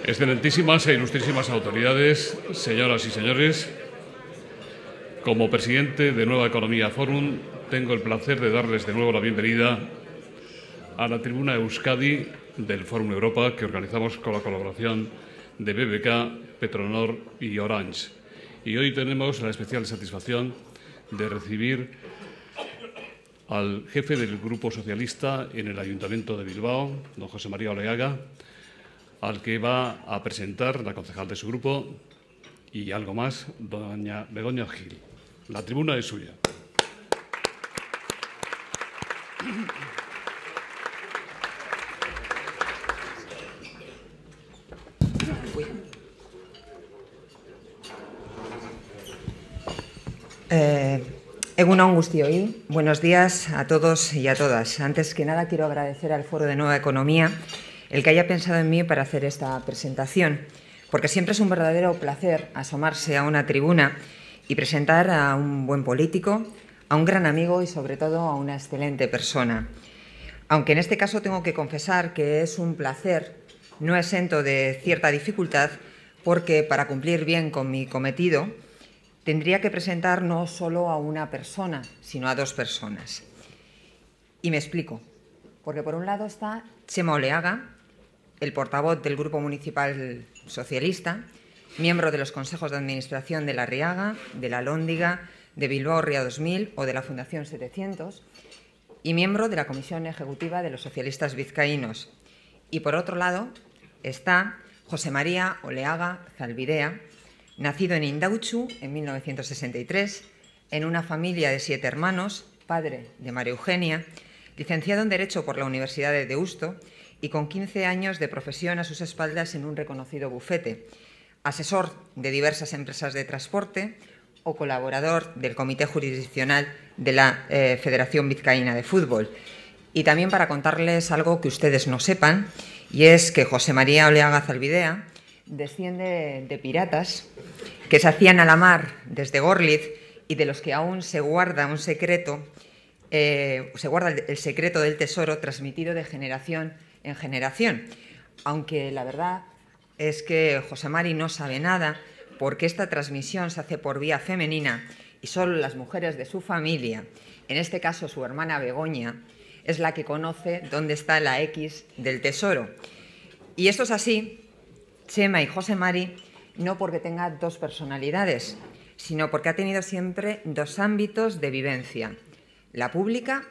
Excelentísimas e ilustrísimas autoridades, señoras y señores, como presidente de Nueva Economía Forum, tengo el placer de darles de nuevo la bienvenida a la tribuna Euskadi del Forum Europa que organizamos con la colaboración de BBK, Petronor y Orange. Y hoy tenemos la especial satisfacción de recibir al jefe del Grupo Socialista en el Ayuntamiento de Bilbao, don José María Oleaga, al que va a presentar la concejal de su grupo y algo más, doña Begoña Gil. La tribuna es suya. Egun on guztioi, buenos días a todos y a todas. Antes que nada quiero agradecer al Foro de Nueva Economía el que haya pensado en mí para hacer esta presentación, porque siempre es un verdadero placer asomarse a una tribuna y presentar a un buen político, a un gran amigo y sobre todo a una excelente persona. Aunque en este caso tengo que confesar que es un placer no exento de cierta dificultad, porque para cumplir bien con mi cometido tendría que presentar no solo a una persona, sino a dos personas. Y me explico, porque por un lado está Txema Oleaga, el portavoz del Grupo Municipal Socialista, miembro de los consejos de administración de La Riaga, de La Lóndiga, de Bilbao Ría 2000 o de la Fundación 700, y miembro de la Comisión Ejecutiva de los Socialistas Vizcaínos. Y por otro lado está José María Oleaga Zalbidea, nacido en Indautxu en 1963, en una familia de 7 hermanos, padre de María Eugenia, licenciado en Derecho por la Universidad de Deusto y con 15 años de profesión a sus espaldas en un reconocido bufete, asesor de diversas empresas de transporte o colaborador del Comité Jurisdiccional de la Federación Vizcaína de Fútbol. Y también para contarles algo que ustedes no sepan, y es que José María Oleaga Zalbidea desciende de piratas que se hacían a la mar desde Gorliz y de los que aún se guarda un secreto, se guarda el secreto del tesoro transmitido de generación en generación. Aunque la verdad es que José Mari no sabe nada, porque esta transmisión se hace por vía femenina y solo las mujeres de su familia, en este caso su hermana Begoña, es la que conoce dónde está la X del tesoro. Y esto es así, Txema y José Mari, no porque tenga dos personalidades, sino porque ha tenido siempre dos ámbitos de vivencia, la pública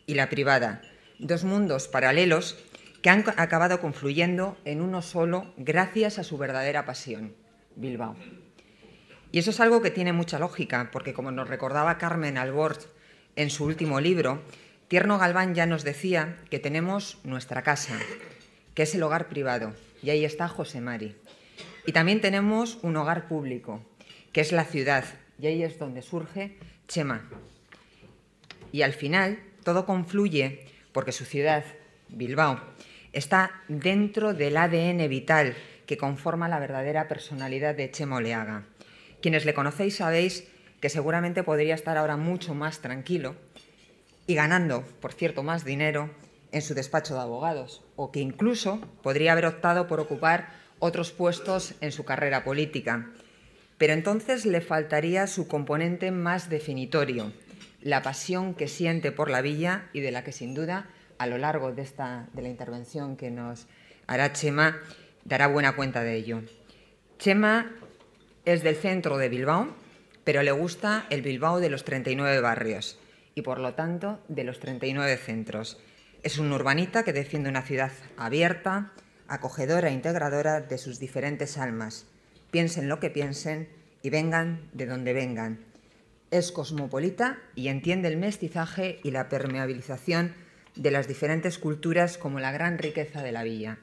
y la privada, dos mundos paralelos que han acabado confluyendo en uno solo gracias a su verdadera pasión, Bilbao. Y eso es algo que tiene mucha lógica, porque como nos recordaba Carmen Albort en su último libro, Tierno Galván ya nos decía que tenemos nuestra casa, que es el hogar privado, y ahí está José Mari. Y también tenemos un hogar público, que es la ciudad, y ahí es donde surge Txema. Y al final todo confluye porque su ciudad, Bilbao, está dentro del ADN vital que conforma la verdadera personalidad de Txema Oleaga. Quienes le conocéis sabéis que seguramente podría estar ahora mucho más tranquilo y ganando, por cierto, más dinero en su despacho de abogados, o que incluso podría haber optado por ocupar otros puestos en su carrera política. Pero entonces le faltaría su componente más definitorio, la pasión que siente por la villa y de la que sin duda a lo largo de la intervención que nos hará Txema dará buena cuenta de ello. Txema es del centro de Bilbao, pero le gusta el Bilbao de los 39 barrios y por lo tanto de los 39 centros. Es un urbanita que defiende una ciudad abierta, acogedora e integradora de sus diferentes almas. Piensen lo que piensen y vengan de donde vengan. Es cosmopolita y entiende el mestizaje y la permeabilización de las diferentes culturas como la gran riqueza de la villa.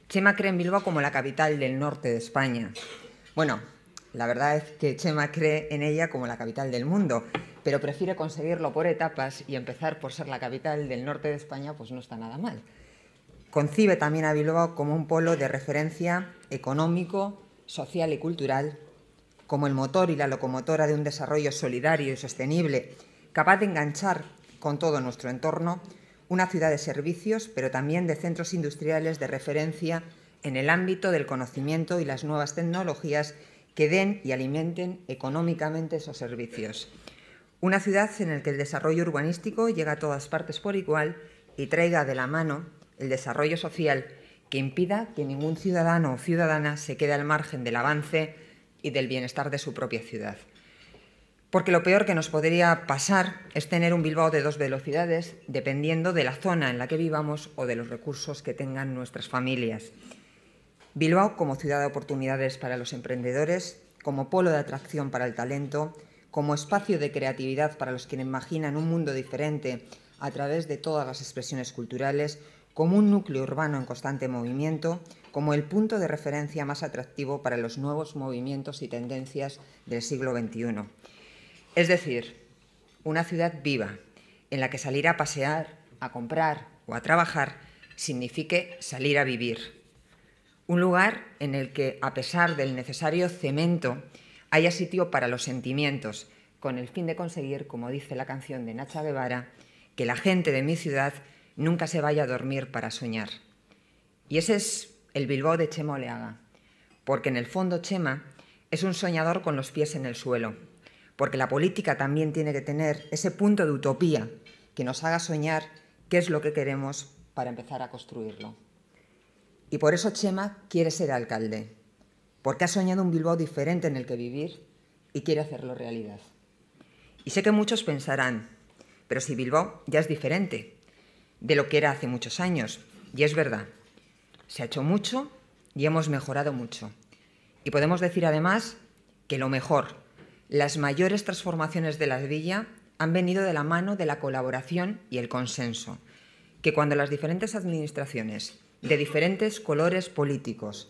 Txema cree en Bilbao como la capital del norte de España. Bueno, la verdad es que Txema cree en ella como la capital del mundo, pero prefiere conseguirlo por etapas y empezar por ser la capital del norte de España, pues no está nada mal. Concibe también a Bilbao como un polo de referencia económico, social y cultural, como el motor y la locomotora de un desarrollo solidario y sostenible, capaz de enganchar con todo nuestro entorno, una ciudad de servicios, pero también de centros industriales de referencia en el ámbito del conocimiento y las nuevas tecnologías que den y alimenten económicamente esos servicios. Una ciudad en la que el desarrollo urbanístico llega a todas partes por igual y traiga de la mano el desarrollo social que impida que ningún ciudadano o ciudadana se quede al margen del avance y del bienestar de su propia ciudad. Porque lo peor que nos podría pasar es tener un Bilbao de 2 velocidades, dependiendo de la zona en la que vivamos o de los recursos que tengan nuestras familias. Bilbao como ciudad de oportunidades para los emprendedores, como polo de atracción para el talento, como espacio de creatividad para los que imaginan un mundo diferente a través de todas las expresiones culturales, como un núcleo urbano en constante movimiento, como el punto de referencia más atractivo para los nuevos movimientos y tendencias del siglo XXI. Es decir, una ciudad viva, en la que salir a pasear, a comprar o a trabajar signifique salir a vivir. Un lugar en el que, a pesar del necesario cemento, haya sitio para los sentimientos, con el fin de conseguir, como dice la canción de Nacha Guevara, que la gente de mi ciudad nunca se vaya a dormir para soñar. Y ese es el Bilbao de Txema Oleaga, porque en el fondo Txema es un soñador con los pies en el suelo, porque la política también tiene que tener ese punto de utopía que nos haga soñar qué es lo que queremos para empezar a construirlo. Y por eso Txema quiere ser alcalde, porque ha soñado un Bilbao diferente en el que vivir y quiere hacerlo realidad. Y sé que muchos pensarán, pero si Bilbao ya es diferente de lo que era hace muchos años, y es verdad, se ha hecho mucho y hemos mejorado mucho. Y podemos decir además que lo mejor, las mayores transformaciones de la villa han venido de la mano de la colaboración y el consenso, que cuando las diferentes administraciones de diferentes colores políticos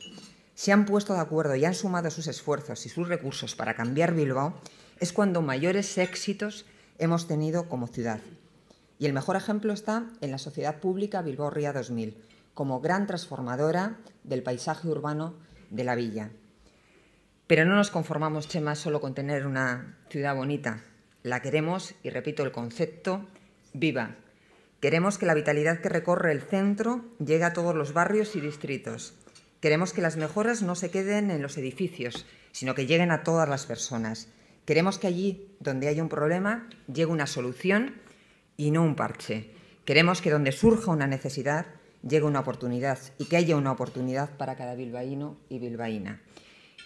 se han puesto de acuerdo y han sumado sus esfuerzos y sus recursos para cambiar Bilbao, es cuando mayores éxitos hemos tenido como ciudad. Y el mejor ejemplo está en la sociedad pública Bilbao Ría 2000, como gran transformadora del paisaje urbano de la villa. Pero no nos conformamos, Txema, solo con tener una ciudad bonita. La queremos, y repito el concepto, viva. Queremos que la vitalidad que recorre el centro llegue a todos los barrios y distritos. Queremos que las mejoras no se queden en los edificios, sino que lleguen a todas las personas. Queremos que allí donde haya un problema llegue una solución y no un parche. Queremos que donde surja una necesidad llegue una oportunidad y que haya una oportunidad para cada bilbaíno y bilbaína.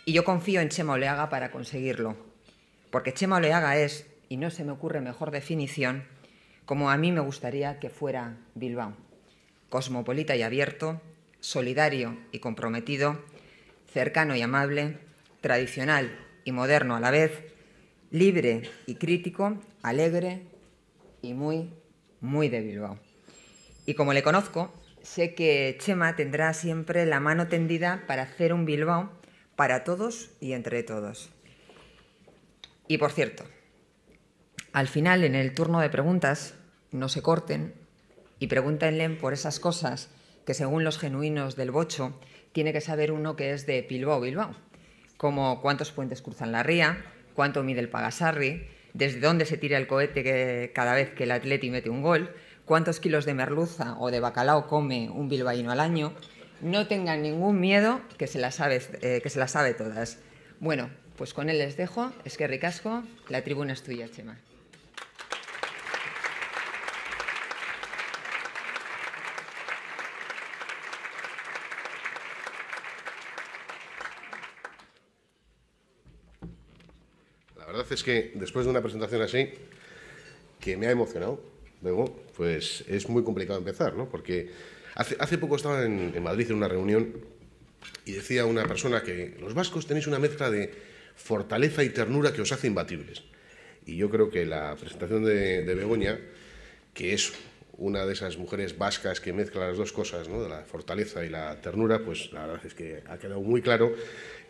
Y yo confío en Txema Oleaga para conseguirlo, porque Txema Oleaga es, y no se me ocurre mejor definición, como a mí me gustaría que fuera Bilbao: cosmopolita y abierto, solidario y comprometido, cercano y amable, tradicional y moderno a la vez, libre y crítico, alegre y muy, muy de Bilbao. Y como le conozco, sé que Txema tendrá siempre la mano tendida para hacer un Bilbao para todos y entre todos. Y por cierto, al final, en el turno de preguntas, no se corten y pregúntenle por esas cosas que, según los genuinos del bocho, tiene que saber uno que es de Bilbao, Bilbao, como cuántos puentes cruzan la ría, cuánto mide el Pagasarri, desde dónde se tira el cohete cada vez que el Atleti mete un gol, cuántos kilos de merluza o de bacalao come un bilbaíno al año. No tengan ningún miedo, que se las sabe todas. Bueno, pues con él les dejo. Eskerrik asko, la tribuna es tuya, Txema. La verdad es que después de una presentación así, que me ha emocionado, luego, pues es muy complicado empezar, ¿no? Porque hace poco estaba en Madrid en una reunión y decía una persona que los vascos tenéis una mezcla de fortaleza y ternura que os hace imbatibles. Y yo creo que la presentación de Begoña, que es una de esas mujeres vascas que mezcla las dos cosas, ¿no? De la fortaleza y la ternura, pues la verdad es que ha quedado muy claro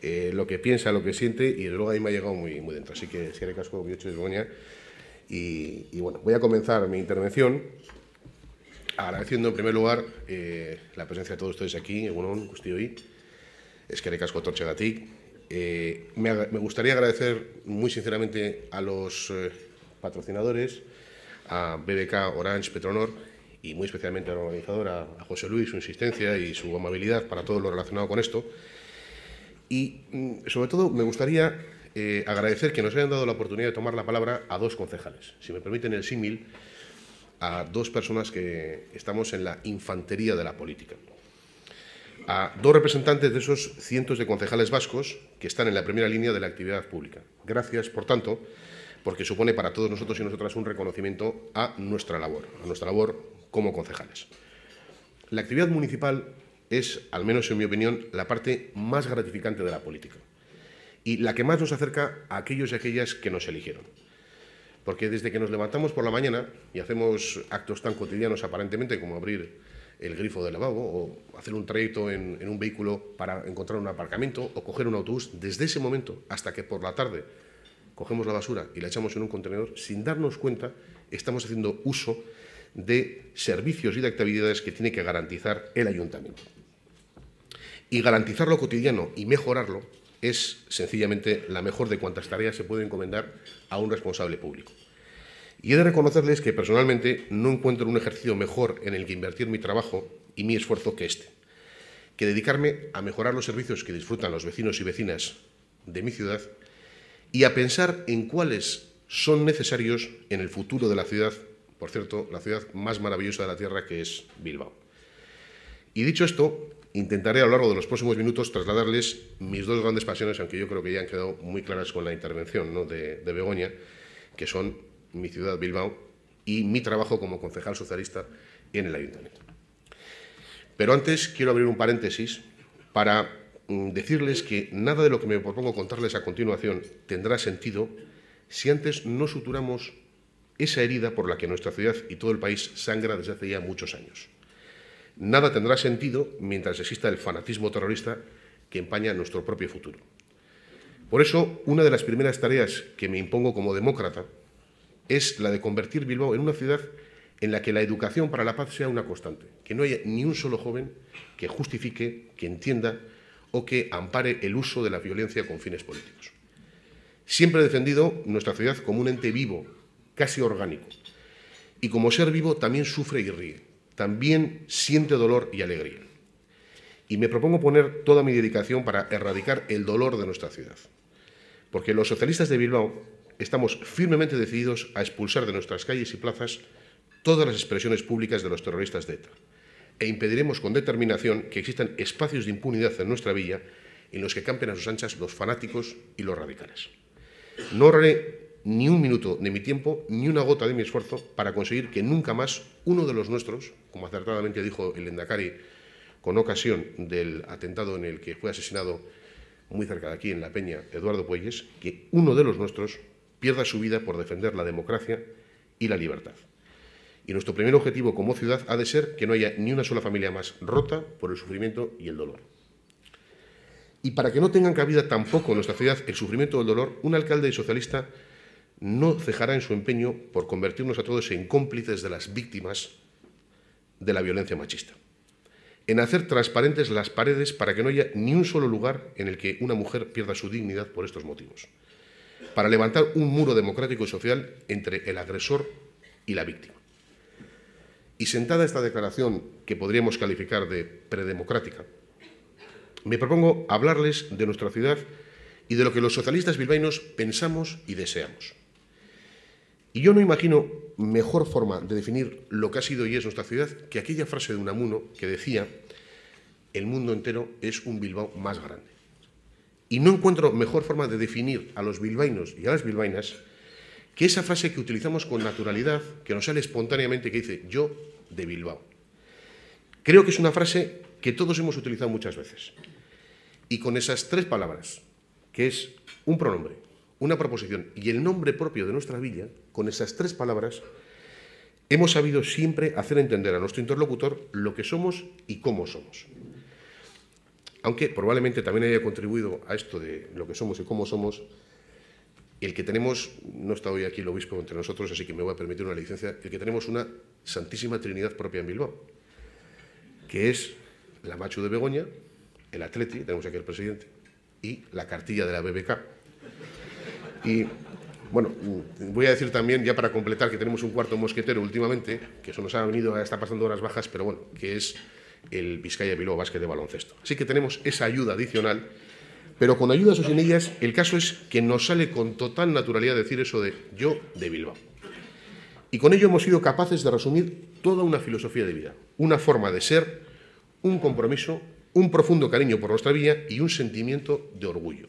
lo que piensa, lo que siente, y luego a mí me ha llegado muy, muy dentro. Así que, si eres casco, biocho, Begoña. Y bueno, voy a comenzar mi intervención agradeciendo en primer lugar la presencia de todos ustedes aquí, egunon, guztioi, eskerrik asko etortzeagatik. Me gustaría agradecer muy sinceramente a los patrocinadores, a BBK, Orange, Petronor y muy especialmente al organizador, a José Luis, su insistencia y su amabilidad para todo lo relacionado con esto. Y, sobre todo, me gustaría agradecer que nos hayan dado la oportunidad de tomar la palabra a dos concejales. Si me permiten el símil, a dos personas que estamos en la infantería de la política. A dos representantes de esos cientos de concejales vascos que están en la primera línea de la actividad pública. Gracias, por tanto, porque supone para todos nosotros y nosotras un reconocimiento a nuestra labor como concejales. La actividad municipal es, al menos en mi opinión, la parte más gratificante de la política y la que más nos acerca a aquellos y aquellas que nos eligieron. Porque desde que nos levantamos por la mañana y hacemos actos tan cotidianos aparentemente como abrir el grifo del lavabo o hacer un trayecto en un vehículo para encontrar un aparcamiento o coger un autobús, desde ese momento hasta que por la tarde cogemos la basura y la echamos en un contenedor, sin darnos cuenta, estamos haciendo uso de servicios y de actividades que tiene que garantizar el ayuntamiento. Y garantizar lo cotidiano y mejorarlo es sencillamente la mejor de cuantas tareas se puede encomendar a un responsable público. Y he de reconocerles que personalmente no encuentro un ejercicio mejor en el que invertir mi trabajo y mi esfuerzo que este, que dedicarme a mejorar los servicios que disfrutan los vecinos y vecinas de mi ciudad y a pensar en cuáles son necesarios en el futuro de la ciudad, por cierto, la ciudad más maravillosa de la tierra, que es Bilbao. Y dicho esto, intentaré a lo largo de los próximos minutos trasladarles mis dos grandes pasiones, aunque yo creo que ya han quedado muy claras con la intervención, ¿no?, de Begoña, que son mi ciudad, Bilbao, y mi trabajo como concejal socialista en el ayuntamiento. Pero antes quiero abrir un paréntesis para decirles que nada de lo que me propongo contarles a continuación tendrá sentido si antes no suturamos esa herida por la que nuestra ciudad y todo el país sangra desde hace ya muchos años. Nada tendrá sentido mientras exista el fanatismo terrorista que empaña nuestro propio futuro. Por eso, una de las primeras tareas que me impongo como demócrata es la de convertir Bilbao en una ciudad en la que la educación para la paz sea una constante, que no haya ni un solo joven que justifique, que entienda o que ampare el uso de la violencia con fines políticos. Siempre he defendido nuestra ciudad como un ente vivo, casi orgánico, y como ser vivo también sufre y ríe, también siente dolor y alegría. Y me propongo poner toda mi dedicación para erradicar el dolor de nuestra ciudad, porque los socialistas de Bilbao estamos firmemente decididos a expulsar de nuestras calles y plazas todas las expresiones públicas de los terroristas de ETA e impediremos con determinación que existan espacios de impunidad en nuestra villa en los que campen a sus anchas los fanáticos y los radicales. No ahorraré ni un minuto de mi tiempo ni una gota de mi esfuerzo para conseguir que nunca más uno de los nuestros, como acertadamente dijo el Lehendakari con ocasión del atentado en el que fue asesinado muy cerca de aquí, en La Peña, Eduardo Puelles, que uno de los nuestros pierda su vida por defender la democracia y la libertad. Y nuestro primer objetivo como ciudad ha de ser que no haya ni una sola familia más rota por el sufrimiento y el dolor. Y para que no tengan cabida tampoco en nuestra ciudad el sufrimiento o el dolor, un alcalde socialista no cejará en su empeño por convertirnos a todos en cómplices de las víctimas de la violencia machista, en hacer transparentes las paredes para que no haya ni un solo lugar en el que una mujer pierda su dignidad por estos motivos, para levantar un muro democrático y social entre el agresor y la víctima. Y sentada esta declaración que podríamos calificar de predemocrática, me propongo hablarles de nuestra ciudad y de lo que los socialistas bilbaínos pensamos y deseamos. Y yo no imagino mejor forma de definir lo que ha sido y es nuestra ciudad que aquella frase de Unamuno que decía: el mundo entero es un Bilbao más grande. Y no encuentro mejor forma de definir a los bilbaínos y a las bilbaínas que esa frase que utilizamos con naturalidad, que nos sale espontáneamente, que dice yo de Bilbao. Creo que es una frase que todos hemos utilizado muchas veces. Y con esas tres palabras, que es un pronombre, una proposición y el nombre propio de nuestra villa, con esas tres palabras, hemos sabido siempre hacer entender a nuestro interlocutor lo que somos y cómo somos. Aunque probablemente también haya contribuido a esto de lo que somos y cómo somos el que tenemos, no está hoy aquí el obispo entre nosotros, así que me voy a permitir una licencia, el que tenemos una Santísima Trinidad propia en Bilbao, que es la Machu de Begoña, el Atleti, tenemos aquí el presidente, y la cartilla de la BBK. Y Bueno, voy a decir también, ya para completar, que tenemos un cuarto mosquetero últimamente, que eso nos ha venido, está pasando horas bajas, pero bueno, que es el Vizcaya-Bilbao Basket de baloncesto. Así que tenemos esa ayuda adicional, pero con ayudas o sin ellas, el caso es que nos sale con total naturalidad decir eso de yo de Bilbao. Y con ello hemos sido capaces de resumir toda una filosofía de vida, una forma de ser, un compromiso, un profundo cariño por nuestra villa y un sentimiento de orgullo.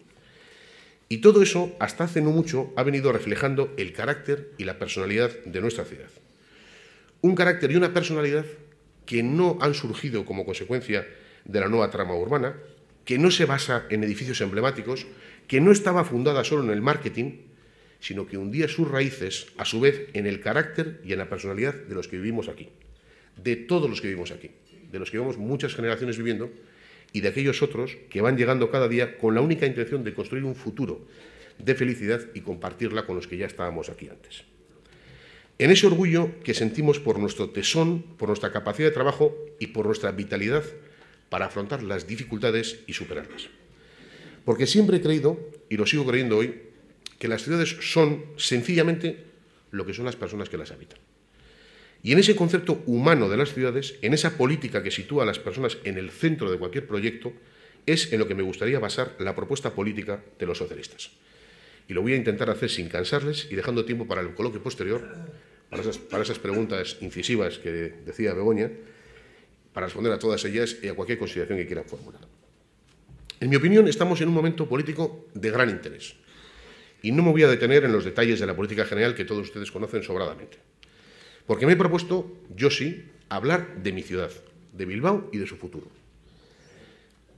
Y todo eso, hasta hace no mucho, ha venido reflejando el carácter y la personalidad de nuestra ciudad. Un carácter y una personalidad que no han surgido como consecuencia de la nueva trama urbana, que no se basa en edificios emblemáticos, que no estaba fundada solo en el marketing, sino que hundía sus raíces, a su vez, en el carácter y en la personalidad de los que vivimos aquí, de todos los que vivimos aquí, de los que llevamos muchas generaciones viviendo y de aquellos otros que van llegando cada día con la única intención de construir un futuro de felicidad y compartirla con los que ya estábamos aquí antes. En ese orgullo que sentimos por nuestro tesón, por nuestra capacidad de trabajo y por nuestra vitalidad para afrontar las dificultades y superarlas. Porque siempre he creído, y lo sigo creyendo hoy, que las ciudades son sencillamente lo que son las personas que las habitan. Y en ese concepto humano de las ciudades, en esa política que sitúa a las personas en el centro de cualquier proyecto, es en lo que me gustaría basar la propuesta política de los socialistas. Y lo voy a intentar hacer sin cansarles y dejando tiempo para el coloquio posterior, para esas preguntas incisivas que decía Begoña, para responder a todas ellas y a cualquier consideración que quieran formular. En mi opinión, estamos en un momento político de gran interés. Y no me voy a detener en los detalles de la política general que todos ustedes conocen sobradamente. Porque me he propuesto, yo sí, hablar de mi ciudad, de Bilbao y de su futuro.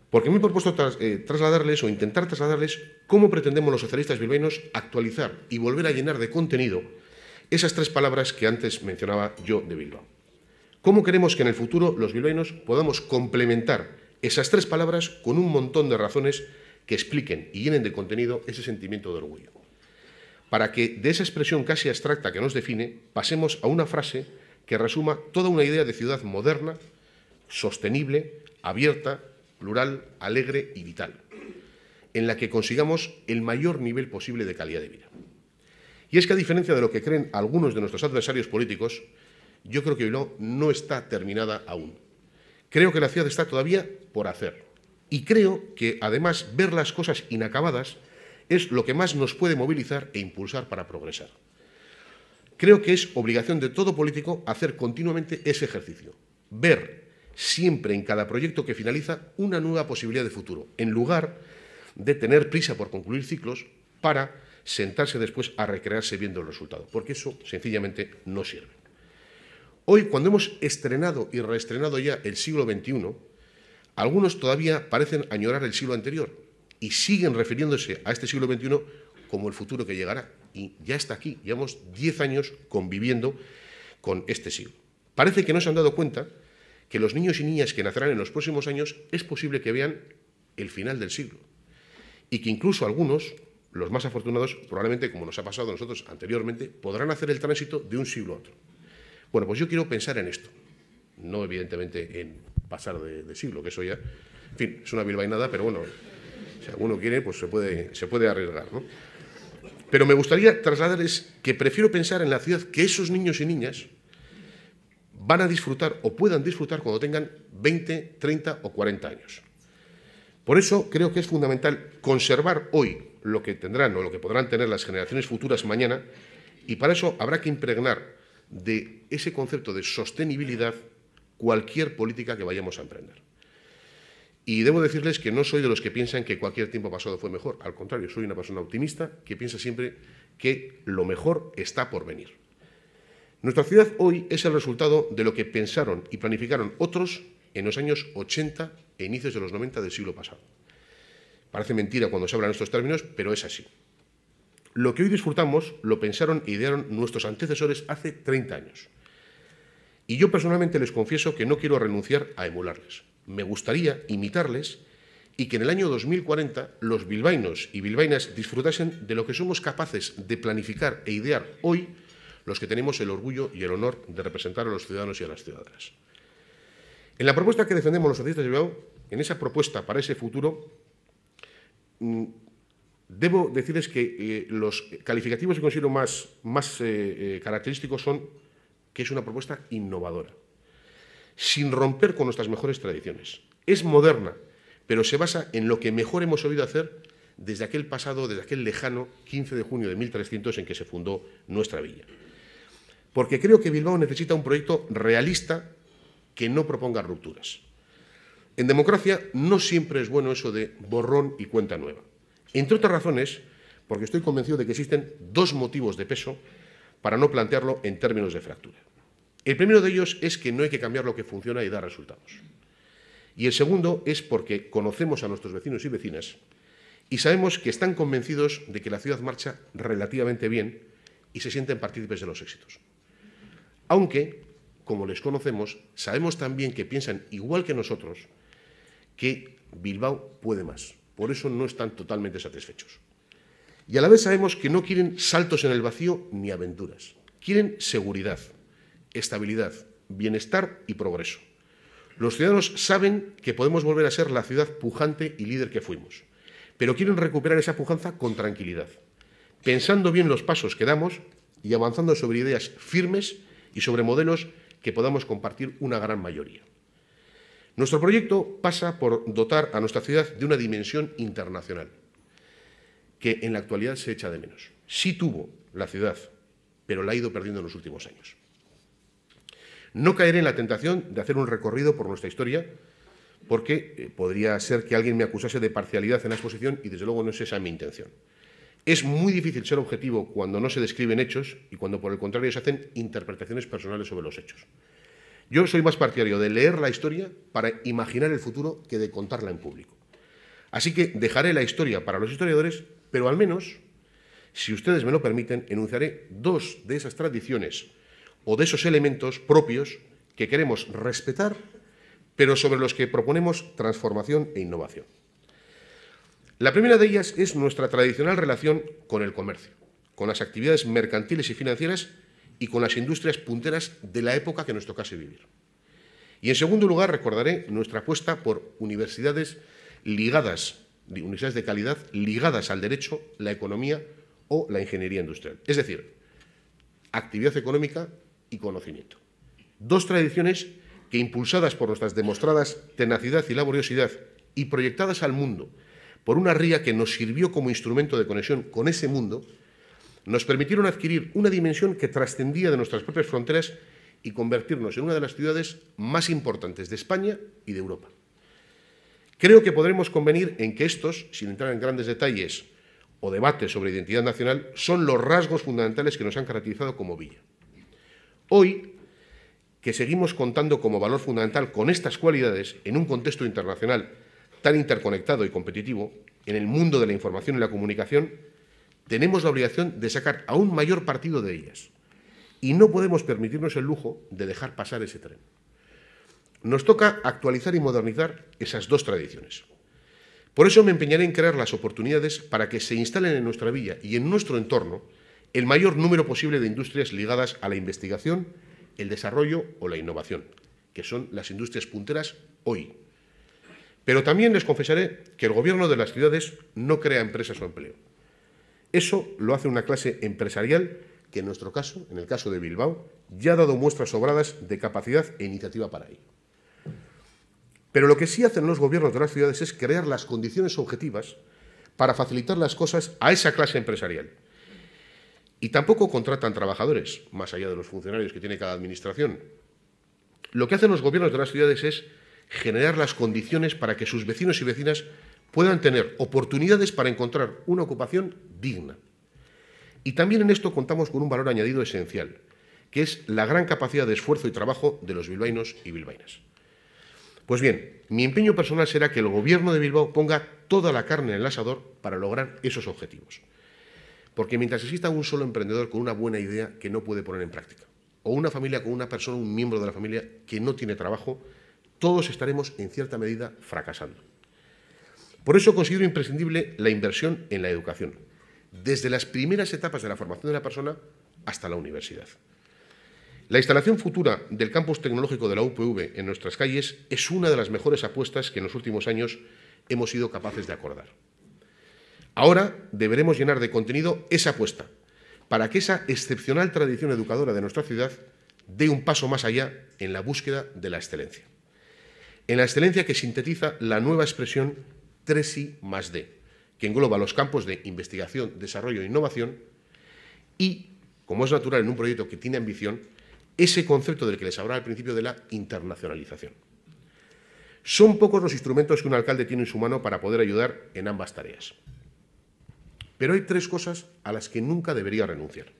Porque me he propuesto trasladarles o intentar trasladarles cómo pretendemos los socialistas bilbaínos actualizar y volver a llenar de contenido esas tres palabras que antes mencionaba yo de Bilbao. ¿Cómo queremos que en el futuro los bilbaínos podamos complementar esas tres palabras con un montón de razones que expliquen y llenen de contenido ese sentimiento de orgullo? Para que de esa expresión casi abstracta que nos define pasemos a una frase que resuma toda una idea de ciudad moderna, sostenible, abierta, plural, alegre y vital, en la que consigamos el mayor nivel posible de calidad de vida. Y es que, a diferencia de lo que creen algunos de nuestros adversarios políticos, yo creo que Bilbao no está terminada aún. Creo que la ciudad está todavía por hacer. Y creo que, además, ver las cosas inacabadas es lo que más nos puede movilizar e impulsar para progresar. Creo que es obligación de todo político hacer continuamente ese ejercicio, ver siempre en cada proyecto que finaliza una nueva posibilidad de futuro, en lugar de tener prisa por concluir ciclos para sentarse después a recrearse viendo el resultado, porque eso sencillamente no sirve. Hoy, cuando hemos estrenado y reestrenado ya el siglo XXI, algunos todavía parecen añorar el siglo anterior y siguen refiriéndose a este siglo XXI como el futuro que llegará. Y ya está aquí, llevamos 10 años conviviendo con este siglo. Parece que no se han dado cuenta que los niños y niñas que nacerán en los próximos años es posible que vean el final del siglo. Y que incluso algunos, los más afortunados, probablemente, como nos ha pasado a nosotros anteriormente, podrán hacer el tránsito de un siglo a otro. Bueno, pues yo quiero pensar en esto. No, evidentemente, en pasar de siglo, que eso ya, en fin, es una bilbainada, pero bueno, si alguno quiere, pues se puede arriesgar, ¿no? Pero me gustaría trasladarles que prefiero pensar en la ciudad que esos niños y niñas van a disfrutar o puedan disfrutar cuando tengan 20, 30 o 40 años. Por eso creo que es fundamental conservar hoy lo que tendrán o lo que podrán tener las generaciones futuras mañana, y para eso habrá que impregnar de ese concepto de sostenibilidad cualquier política que vayamos a emprender. Y debo decirles que no soy de los que piensan que cualquier tiempo pasado fue mejor. Al contrario, soy una persona optimista que piensa siempre que lo mejor está por venir. Nuestra ciudad hoy es el resultado de lo que pensaron y planificaron otros en los años 80 e inicios de los 90 del siglo pasado. Parece mentira cuando se hablan estos términos, pero es así. Lo que hoy disfrutamos lo pensaron e idearon nuestros antecesores hace 30 años. Y yo personalmente les confieso que no quiero renunciar a emularles. Me gustaría imitarles y que en el año 2040 los bilbaínos y bilbaínas disfrutasen de lo que somos capaces de planificar e idear hoy los que tenemos el orgullo y el honor de representar a los ciudadanos y a las ciudadanas. En la propuesta que defendemos los socialistas de Bilbao, en esa propuesta para ese futuro, debo decirles que los calificativos que considero más característicos son que es una propuesta innovadora, sin romper con nuestras mejores tradiciones. Es moderna, pero se basa en lo que mejor hemos sabido hacer desde aquel pasado, desde aquel lejano 15 de junio de 1300 en que se fundó nuestra villa. Porque creo que Bilbao necesita un proyecto realista que no proponga rupturas. En democracia no siempre es bueno eso de borrón y cuenta nueva. Entre otras razones, porque estoy convencido de que existen dos motivos de peso para no plantearlo en términos de fractura. El primero de ellos es que no hay que cambiar lo que funciona y da resultados. Y el segundo es porque conocemos a nuestros vecinos y vecinas y sabemos que están convencidos de que la ciudad marcha relativamente bien y se sienten partícipes de los éxitos. Aunque, como les conocemos, sabemos también que piensan igual que nosotros que Bilbao puede más. Por eso no están totalmente satisfechos. Y a la vez sabemos que no quieren saltos en el vacío ni aventuras. Quieren seguridad, estabilidad, bienestar y progreso. Los ciudadanos saben que podemos volver a ser la ciudad pujante y líder que fuimos, pero quieren recuperar esa pujanza con tranquilidad, pensando bien los pasos que damos y avanzando sobre ideas firmes y sobre modelos que podamos compartir una gran mayoría. Nuestro proyecto pasa por dotar a nuestra ciudad de una dimensión internacional, que en la actualidad se echa de menos. Sí tuvo la ciudad, pero la ha ido perdiendo en los últimos años. No caeré en la tentación de hacer un recorrido por nuestra historia, porque podría ser que alguien me acusase de parcialidad en la exposición y desde luego no es esa mi intención. Es muy difícil ser objetivo cuando no se describen hechos y cuando por el contrario se hacen interpretaciones personales sobre los hechos. Yo soy más partidario de leer la historia para imaginar el futuro que de contarla en público. Así que dejaré la historia para los historiadores, pero al menos, si ustedes me lo permiten, enunciaré dos de esas tradiciones o de esos elementos propios que queremos respetar, pero sobre los que proponemos transformación e innovación. La primera de ellas es nuestra tradicional relación con el comercio, con las actividades mercantiles y financieras y con las industrias punteras de la época que nos tocase vivir. Y en segundo lugar, recordaré nuestra apuesta por universidades de calidad ligadas al derecho, la economía o la ingeniería industrial. Es decir, actividad económica y conocimiento. Dos tradiciones que, impulsadas por nuestras demostradas tenacidad y laboriosidad y proyectadas al mundo por una ría que nos sirvió como instrumento de conexión con ese mundo, nos permitieron adquirir una dimensión que trascendía de nuestras propias fronteras y convertirnos en una de las ciudades más importantes de España y de Europa. Creo que podremos convenir en que estos, sin entrar en grandes detalles o debates sobre identidad nacional, son los rasgos fundamentales que nos han caracterizado como villa. Hoy, que seguimos contando como valor fundamental con estas cualidades en un contexto internacional tan interconectado y competitivo, en el mundo de la información y la comunicación, tenemos la obligación de sacar aún mayor partido de ellas. Y no podemos permitirnos el lujo de dejar pasar ese tren. Nos toca actualizar y modernizar esas dos tradiciones. Por eso me empeñaré en crear las oportunidades para que se instalen en nuestra villa y en nuestro entorno el mayor número posible de industrias ligadas a la investigación, el desarrollo o la innovación, que son las industrias punteras hoy. Pero también les confesaré que el gobierno de las ciudades no crea empresas o empleo. Eso lo hace una clase empresarial que en nuestro caso, en el caso de Bilbao, ya ha dado muestras sobradas de capacidad e iniciativa para ello. Pero lo que sí hacen los gobiernos de las ciudades es crear las condiciones objetivas para facilitar las cosas a esa clase empresarial. Y tampoco contratan trabajadores, más allá de los funcionarios que tiene cada administración. Lo que hacen los gobiernos de las ciudades es generar las condiciones para que sus vecinos y vecinas puedan tener oportunidades para encontrar una ocupación digna. Y también en esto contamos con un valor añadido esencial, que es la gran capacidad de esfuerzo y trabajo de los bilbaínos y bilbaínas. Pues bien, mi empeño personal será que el Gobierno de Bilbao ponga toda la carne en el asador para lograr esos objetivos. Porque mientras exista un solo emprendedor con una buena idea que no puede poner en práctica, o una familia con una persona, un miembro de la familia que no tiene trabajo, todos estaremos en cierta medida fracasando. Por eso considero imprescindible la inversión en la educación, desde las primeras etapas de la formación de la persona hasta la universidad. La instalación futura del campus tecnológico de la UPV en nuestras calles es una de las mejores apuestas que en los últimos años hemos sido capaces de acordar. Ahora deberemos llenar de contenido esa apuesta, para que esa excepcional tradición educadora de nuestra ciudad dé un paso más allá en la búsqueda de la excelencia. En la excelencia que sintetiza la nueva expresión 3I+D, que engloba los campos de investigación, desarrollo e innovación y, como es natural en un proyecto que tiene ambición, ese concepto del que les hablaba al principio de la internacionalización. Son pocos los instrumentos que un alcalde tiene en su mano para poder ayudar en ambas tareas. Pero hay tres cosas a las que nunca debería renunciar.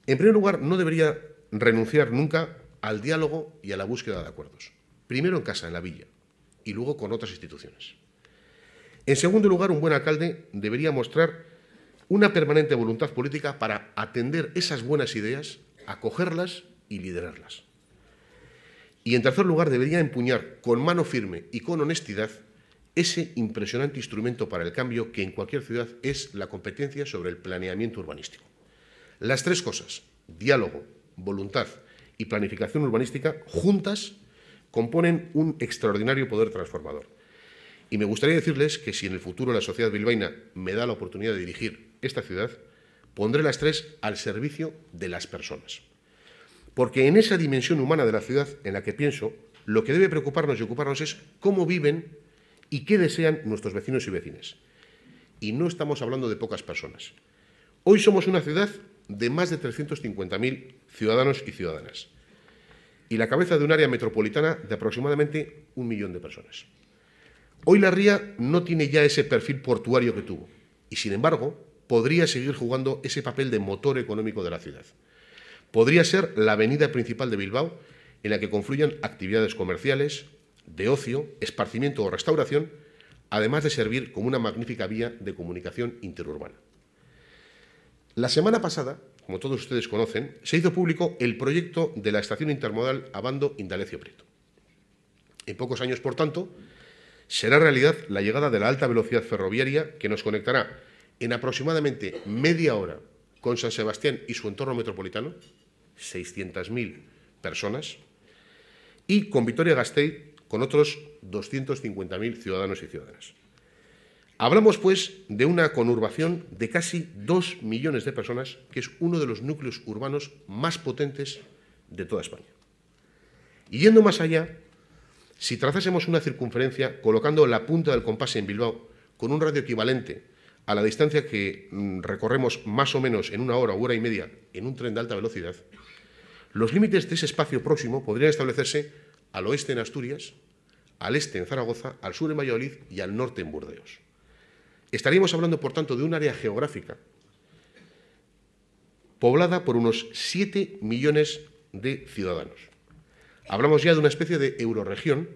En primer lugar, no debería renunciar nunca al diálogo y a la búsqueda de acuerdos. Primero en casa, en la villa, y luego con otras instituciones. En segundo lugar, un buen alcalde debería mostrar una permanente voluntad política para atender esas buenas ideas, acogerlas y liderarlas. Y en tercer lugar, debería empuñar con mano firme y con honestidad ese impresionante instrumento para el cambio que en cualquier ciudad es la competencia sobre el planeamiento urbanístico. Las tres cosas, diálogo, voluntad y planificación urbanística, juntas componen un extraordinario poder transformador. Y me gustaría decirles que si en el futuro la sociedad bilbaína me da la oportunidad de dirigir esta ciudad, pondré las tres al servicio de las personas. Porque en esa dimensión humana de la ciudad en la que pienso, lo que debe preocuparnos y ocuparnos es cómo viven y qué desean nuestros vecinos y vecinas. Y no estamos hablando de pocas personas. Hoy somos una ciudad de más de 350.000 ciudadanos y ciudadanas y la cabeza de un área metropolitana de aproximadamente 1 millón de personas. Hoy la ría no tiene ya ese perfil portuario que tuvo y, sin embargo, podría seguir jugando ese papel de motor económico de la ciudad. Podría ser la avenida principal de Bilbao en la que confluyan actividades comerciales, de ocio, esparcimiento o restauración, además de servir como una magnífica vía de comunicación interurbana. La semana pasada, como todos ustedes conocen, se hizo público el proyecto de la estación intermodal Abando-Indalecio Prieto. En pocos años, por tanto, será realidad la llegada de la alta velocidad ferroviaria que nos conectará en aproximadamente media hora con San Sebastián y su entorno metropolitano, 600.000 personas, y con Vitoria-Gasteiz con otros 250.000 ciudadanos y ciudadanas. Hablamos, pues, de una conurbación de casi 2 millones de personas, que es uno de los núcleos urbanos más potentes de toda España. Y yendo más allá, si trazásemos una circunferencia colocando la punta del compás en Bilbao con un radio equivalente a la distancia que recorremos más o menos en 1 hora o hora y media en un tren de alta velocidad, los límites de ese espacio próximo podrían establecerse al oeste en Asturias, al este en Zaragoza, al sur en Valladolid y al norte en Burdeos. Estaríamos hablando, por tanto, de un área geográfica poblada por unos 7 millones de ciudadanos. Hablamos ya de una especie de eurorregión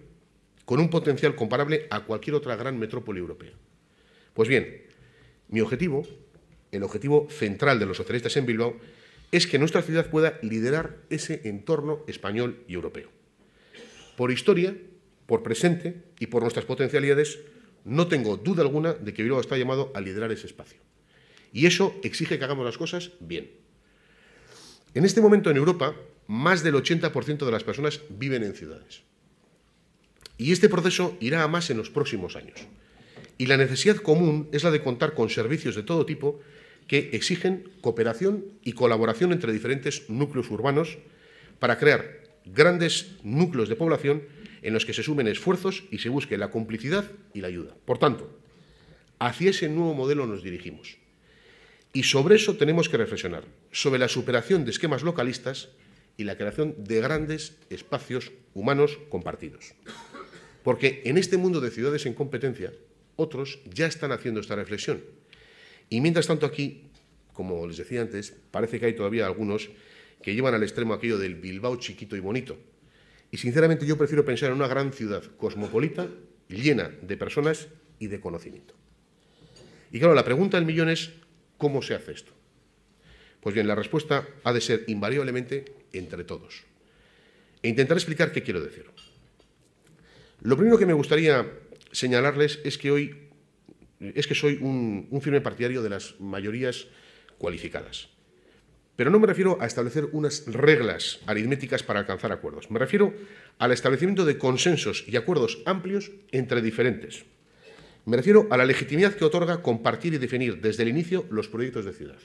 con un potencial comparable a cualquier otra gran metrópoli europea. Pues bien, mi objetivo, el objetivo central de los socialistas en Bilbao, es que nuestra ciudad pueda liderar ese entorno español y europeo. Por historia, por presente y por nuestras potencialidades, no tengo duda alguna de que Bilbao está llamado a liderar ese espacio. Y eso exige que hagamos las cosas bien. En este momento en Europa, más del 80% de las personas viven en ciudades. Y este proceso irá a más en los próximos años. Y la necesidad común es la de contar con servicios de todo tipo que exigen cooperación y colaboración entre diferentes núcleos urbanos para crear grandes núcleos de población en los que se sumen esfuerzos y se busque la complicidad y la ayuda. Por tanto, hacia ese nuevo modelo nos dirigimos. Y sobre eso tenemos que reflexionar, sobre la superación de esquemas localistas y la creación de grandes espacios humanos compartidos. Porque en este mundo de ciudades en competencia, otros ya están haciendo esta reflexión. Y mientras tanto aquí, como les decía antes, parece que hay todavía algunos que llevan al extremo aquello del Bilbao chiquito y bonito. Y sinceramente yo prefiero pensar en una gran ciudad cosmopolita, llena de personas y de conocimiento. Y claro, la pregunta del millón es, ¿cómo se hace esto? Pues bien, la respuesta ha de ser invariablemente entre todos. E intentaré explicar qué quiero decir. Lo primero que me gustaría señalarles es que soy un firme partidario de las mayorías cualificadas. Pero no me refiero a establecer unas reglas aritméticas para alcanzar acuerdos. Me refiero al establecimiento de consensos y acuerdos amplios entre diferentes. Me refiero a la legitimidad que otorga compartir y definir desde el inicio los proyectos de ciudad.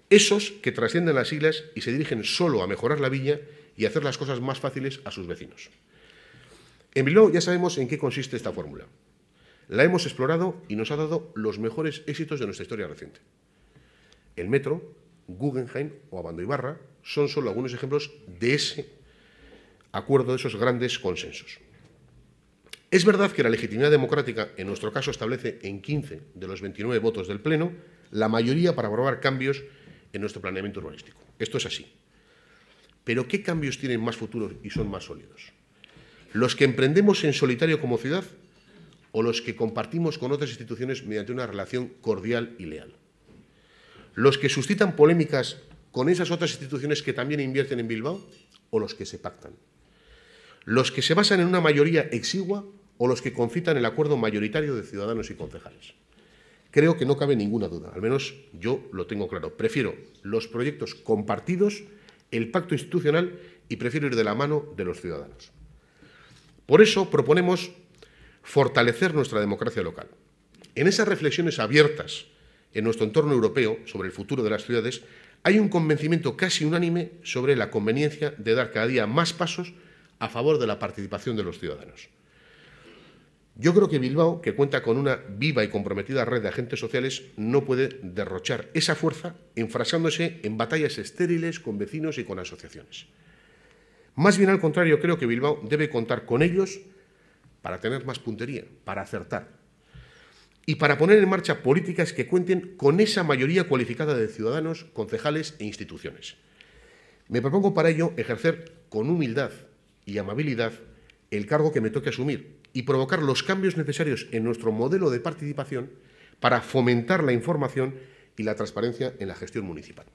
Esos que trascienden las siglas y se dirigen solo a mejorar la villa y hacer las cosas más fáciles a sus vecinos. En Bilbao ya sabemos en qué consiste esta fórmula. La hemos explorado y nos ha dado los mejores éxitos de nuestra historia reciente. El metro, Guggenheim o Abandoibarra son solo algunos ejemplos de ese acuerdo, de esos grandes consensos. Es verdad que la legitimidad democrática, en nuestro caso, establece en 15 de los 29 votos del Pleno la mayoría para aprobar cambios en nuestro planeamiento urbanístico. Esto es así. Pero ¿qué cambios tienen más futuro y son más sólidos? ¿Los que emprendemos en solitario como ciudad o los que compartimos con otras instituciones mediante una relación cordial y leal? ¿Los que suscitan polémicas con esas otras instituciones que también invierten en Bilbao o los que se pactan? ¿Los que se basan en una mayoría exigua o los que concitan el acuerdo mayoritario de ciudadanos y concejales? Creo que no cabe ninguna duda, al menos yo lo tengo claro. Prefiero los proyectos compartidos, el pacto institucional y prefiero ir de la mano de los ciudadanos. Por eso proponemos fortalecer nuestra democracia local. En esas reflexiones abiertas en nuestro entorno europeo sobre el futuro de las ciudades hay un convencimiento casi unánime sobre la conveniencia de dar cada día más pasos a favor de la participación de los ciudadanos. Yo creo que Bilbao, que cuenta con una viva y comprometida red de agentes sociales, no puede derrochar esa fuerza enfrasándose en batallas estériles con vecinos y con asociaciones. Más bien al contrario, creo que Bilbao debe contar con ellos para tener más puntería, para acertar y para poner en marcha políticas que cuenten con esa mayoría cualificada de ciudadanos, concejales e instituciones. Me propongo para ello ejercer con humildad y amabilidad el cargo que me toque asumir y provocar los cambios necesarios en nuestro modelo de participación para fomentar la información y la transparencia en la gestión municipal.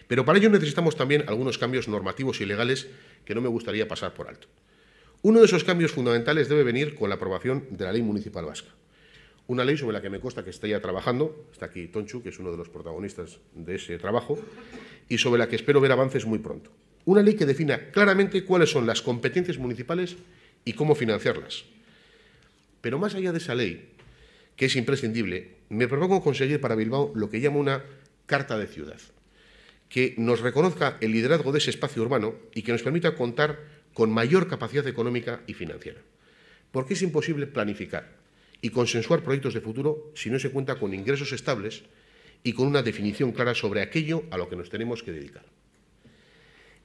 Pero para ello necesitamos también algunos cambios normativos y legales que no me gustaría pasar por alto. Uno de esos cambios fundamentales debe venir con la aprobación de la Ley Municipal Vasca. Una ley sobre la que me consta que está ya trabajando, está aquí Tonchu, que es uno de los protagonistas de ese trabajo, y sobre la que espero ver avances muy pronto. Una ley que defina claramente cuáles son las competencias municipales y cómo financiarlas. Pero más allá de esa ley, que es imprescindible, me propongo conseguir para Bilbao lo que llamo una Carta de Ciudad, que nos reconozca el liderazgo de ese espacio urbano y que nos permita contar con mayor capacidad económica y financiera. Porque es imposible planificar y consensuar proyectos de futuro si no se cuenta con ingresos estables y con una definición clara sobre aquello a lo que nos tenemos que dedicar.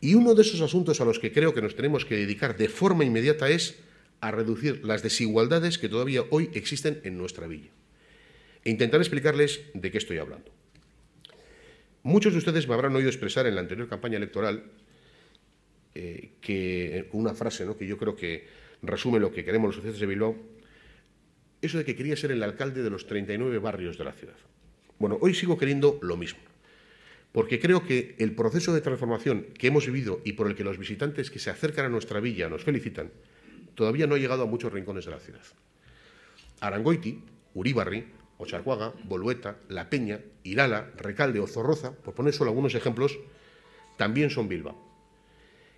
Y uno de esos asuntos a los que creo que nos tenemos que dedicar de forma inmediata es a reducir las desigualdades que todavía hoy existen en nuestra villa. E intentar explicarles de qué estoy hablando. Muchos de ustedes me habrán oído expresar en la anterior campaña electoral con una frase, ¿no?, que yo creo que resume lo que queremos los socialistas de Bilbao, eso de que quería ser el alcalde de los 39 barrios de la ciudad. Bueno, hoy sigo queriendo lo mismo, porque creo que el proceso de transformación que hemos vivido y por el que los visitantes que se acercan a nuestra villa nos felicitan, todavía no ha llegado a muchos rincones de la ciudad. Arangoiti, Uribarri, Ocharcuaga, Bolueta, La Peña, Irala, Recalde o Zorroza, por poner solo algunos ejemplos, también son Bilbao.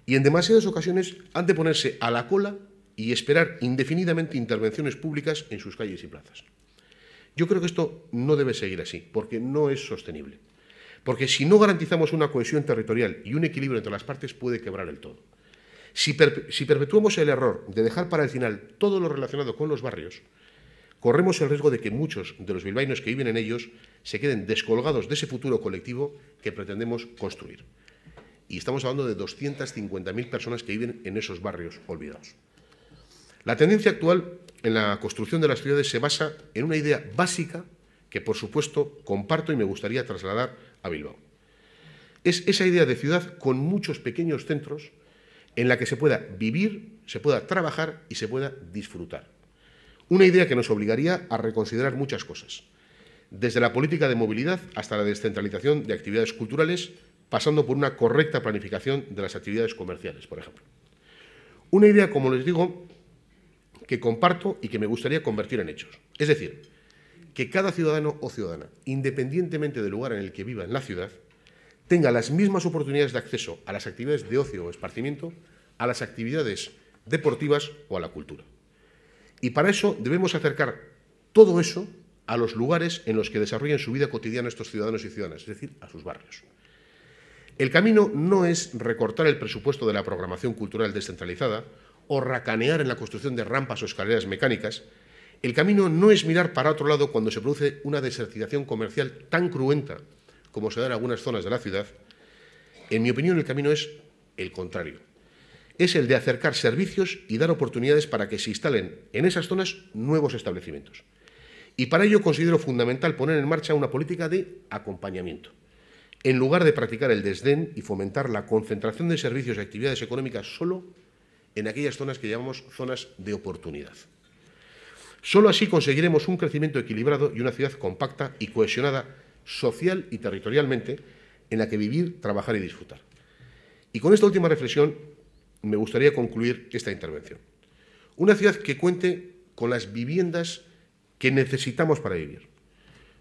Y en demasiadas ocasiones han de ponerse a la cola y esperar indefinidamente intervenciones públicas en sus calles y plazas. Yo creo que esto no debe seguir así, porque no es sostenible. Porque si no garantizamos una cohesión territorial y un equilibrio entre las partes, puede quebrar el todo. Si perpetuamos el error de dejar para el final todo lo relacionado con los barrios, corremos el riesgo de que muchos de los bilbaínos que viven en ellos se queden descolgados de ese futuro colectivo que pretendemos construir. Y estamos hablando de 250.000 personas que viven en esos barrios olvidados. La tendencia actual en la construcción de las ciudades se basa en una idea básica que, por supuesto, comparto y me gustaría trasladar a Bilbao. Es esa idea de ciudad con muchos pequeños centros en la que se pueda vivir, se pueda trabajar y se pueda disfrutar. Una idea que nos obligaría a reconsiderar muchas cosas, desde la política de movilidad hasta la descentralización de actividades culturales, pasando por una correcta planificación de las actividades comerciales, por ejemplo. Una idea, como les digo, que comparto y que me gustaría convertir en hechos. Es decir, que cada ciudadano o ciudadana, independientemente del lugar en el que viva en la ciudad, tenga las mismas oportunidades de acceso a las actividades de ocio o esparcimiento, a las actividades deportivas o a la cultura. Y para eso debemos acercar todo eso a los lugares en los que desarrollan su vida cotidiana estos ciudadanos y ciudadanas, es decir, a sus barrios. El camino no es recortar el presupuesto de la programación cultural descentralizada o racanear en la construcción de rampas o escaleras mecánicas. El camino no es mirar para otro lado cuando se produce una desertización comercial tan cruenta como se da en algunas zonas de la ciudad. En mi opinión, el camino es el contrario. Es el de acercar servicios y dar oportunidades para que se instalen en esas zonas nuevos establecimientos. Y para ello considero fundamental poner en marcha una política de acompañamiento, en lugar de practicar el desdén y fomentar la concentración de servicios y actividades económicas solo en aquellas zonas que llamamos zonas de oportunidad. Solo así conseguiremos un crecimiento equilibrado y una ciudad compacta y cohesionada social y territorialmente en la que vivir, trabajar y disfrutar. Y con esta última reflexión me gustaría concluir esta intervención. Una ciudad que cuente con las viviendas que necesitamos para vivir.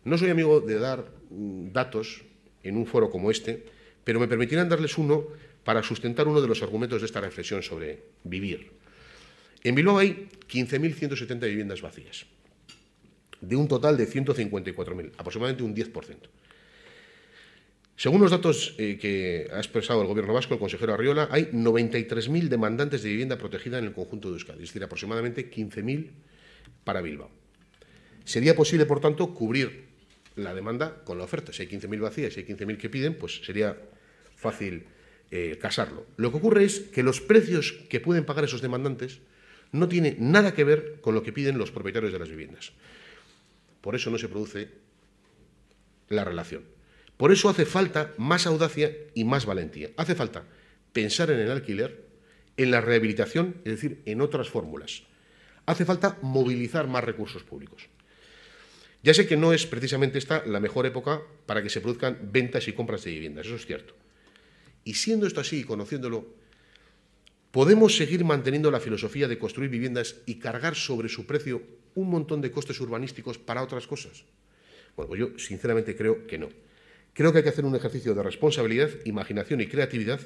No soy amigo de dar datos en un foro como este, pero me permitirán darles uno para sustentar uno de los argumentos de esta reflexión sobre vivir. En Bilbao hay 15.170 viviendas vacías, de un total de 154.000, aproximadamente un 10%. Según los datos que ha expresado el Gobierno vasco, el consejero Arriola, hay 93.000 demandantes de vivienda protegida en el conjunto de Euskadi, es decir, aproximadamente 15.000 para Bilbao. Sería posible, por tanto, cubrir la demanda con la oferta. Si hay 15.000 vacías y hay 15.000 que piden, pues sería fácil casarlo. Lo que ocurre es que los precios que pueden pagar esos demandantes no tienen nada que ver con lo que piden los propietarios de las viviendas. Por eso no se produce la relación. Por eso hace falta más audacia y más valentía. Hace falta pensar en el alquiler, en la rehabilitación, es decir, en otras fórmulas. Hace falta movilizar más recursos públicos. Ya sé que no es precisamente esta la mejor época para que se produzcan ventas y compras de viviendas, eso es cierto. Y siendo esto así y conociéndolo, ¿podemos seguir manteniendo la filosofía de construir viviendas y cargar sobre su precio un montón de costes urbanísticos para otras cosas? Bueno, pues yo sinceramente creo que no. Creo que hay que hacer un ejercicio de responsabilidad, imaginación y creatividad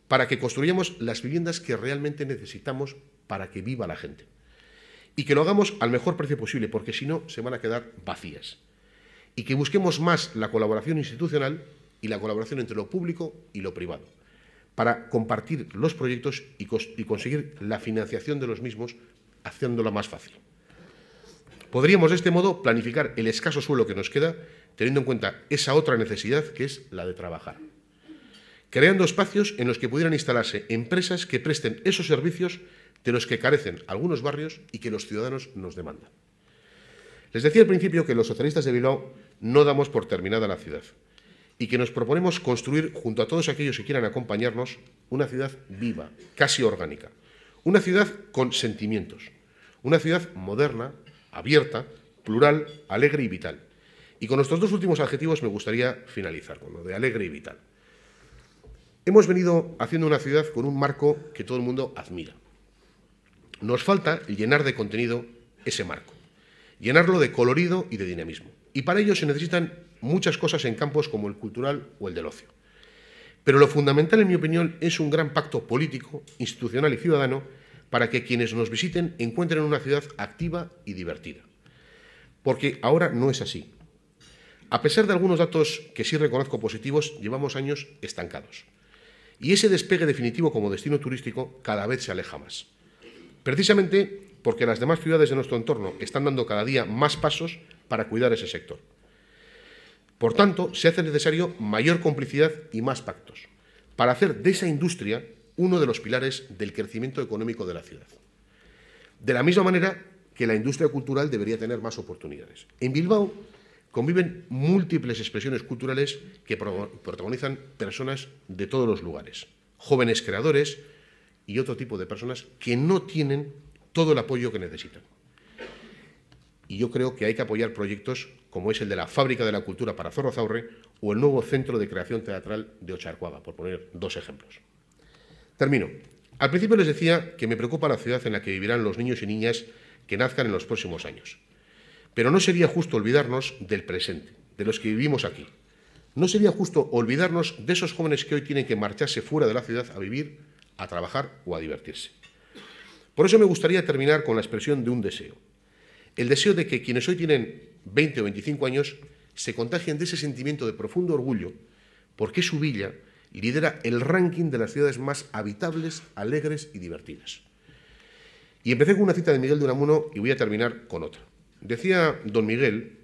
para que construyamos las viviendas que realmente necesitamos para que viva la gente. Y que lo hagamos al mejor precio posible, porque si no, se van a quedar vacías. Y que busquemos más la colaboración institucional y la colaboración entre lo público y lo privado, para compartir los proyectos y conseguir la financiación de los mismos, haciéndola más fácil. Podríamos, de este modo, planificar el escaso suelo que nos queda, teniendo en cuenta esa otra necesidad, que es la de trabajar, creando espacios en los que pudieran instalarse empresas que presten esos servicios de los que carecen algunos barrios y que los ciudadanos nos demandan. Les decía al principio que los socialistas de Bilbao no damos por terminada la ciudad y que nos proponemos construir, junto a todos aquellos que quieran acompañarnos, una ciudad viva, casi orgánica, una ciudad con sentimientos, una ciudad moderna, abierta, plural, alegre y vital. Y con estos dos últimos adjetivos me gustaría finalizar, con lo de alegre y vital. Hemos venido haciendo una ciudad con un marco que todo el mundo admira. Nos falta llenar de contenido ese marco, llenarlo de colorido y de dinamismo. Y para ello se necesitan muchas cosas en campos como el cultural o el del ocio. Pero lo fundamental, en mi opinión, es un gran pacto político, institucional y ciudadano para que quienes nos visiten encuentren una ciudad activa y divertida. Porque ahora no es así. A pesar de algunos datos que sí reconozco positivos, llevamos años estancados. Y ese despegue definitivo como destino turístico cada vez se aleja más. Precisamente porque las demás ciudades de nuestro entorno están dando cada día más pasos para cuidar ese sector. Por tanto, se hace necesario mayor complicidad y más pactos para hacer de esa industria uno de los pilares del crecimiento económico de la ciudad. De la misma manera que la industria cultural debería tener más oportunidades. En Bilbao conviven múltiples expresiones culturales que protagonizan personas de todos los lugares, jóvenes creadores y otro tipo de personas que no tienen todo el apoyo que necesitan. Y yo creo que hay que apoyar proyectos como es el de la Fábrica de la Cultura para Zorrozaurre o el nuevo Centro de Creación Teatral de Otxarkoaga, por poner dos ejemplos. Termino. Al principio les decía que me preocupa la ciudad en la que vivirán los niños y niñas que nazcan en los próximos años. Pero no sería justo olvidarnos del presente, de los que vivimos aquí. No sería justo olvidarnos de esos jóvenes que hoy tienen que marcharse fuera de la ciudad a vivir, a trabajar o a divertirse. Por eso me gustaría terminar con la expresión de un deseo. El deseo de que quienes hoy tienen 20 o 25 años se contagien de ese sentimiento de profundo orgullo porque su villa lidera el ranking de las ciudades más habitables, alegres y divertidas. Y empecé con una cita de Miguel de Unamuno y voy a terminar con otra. Decía don Miguel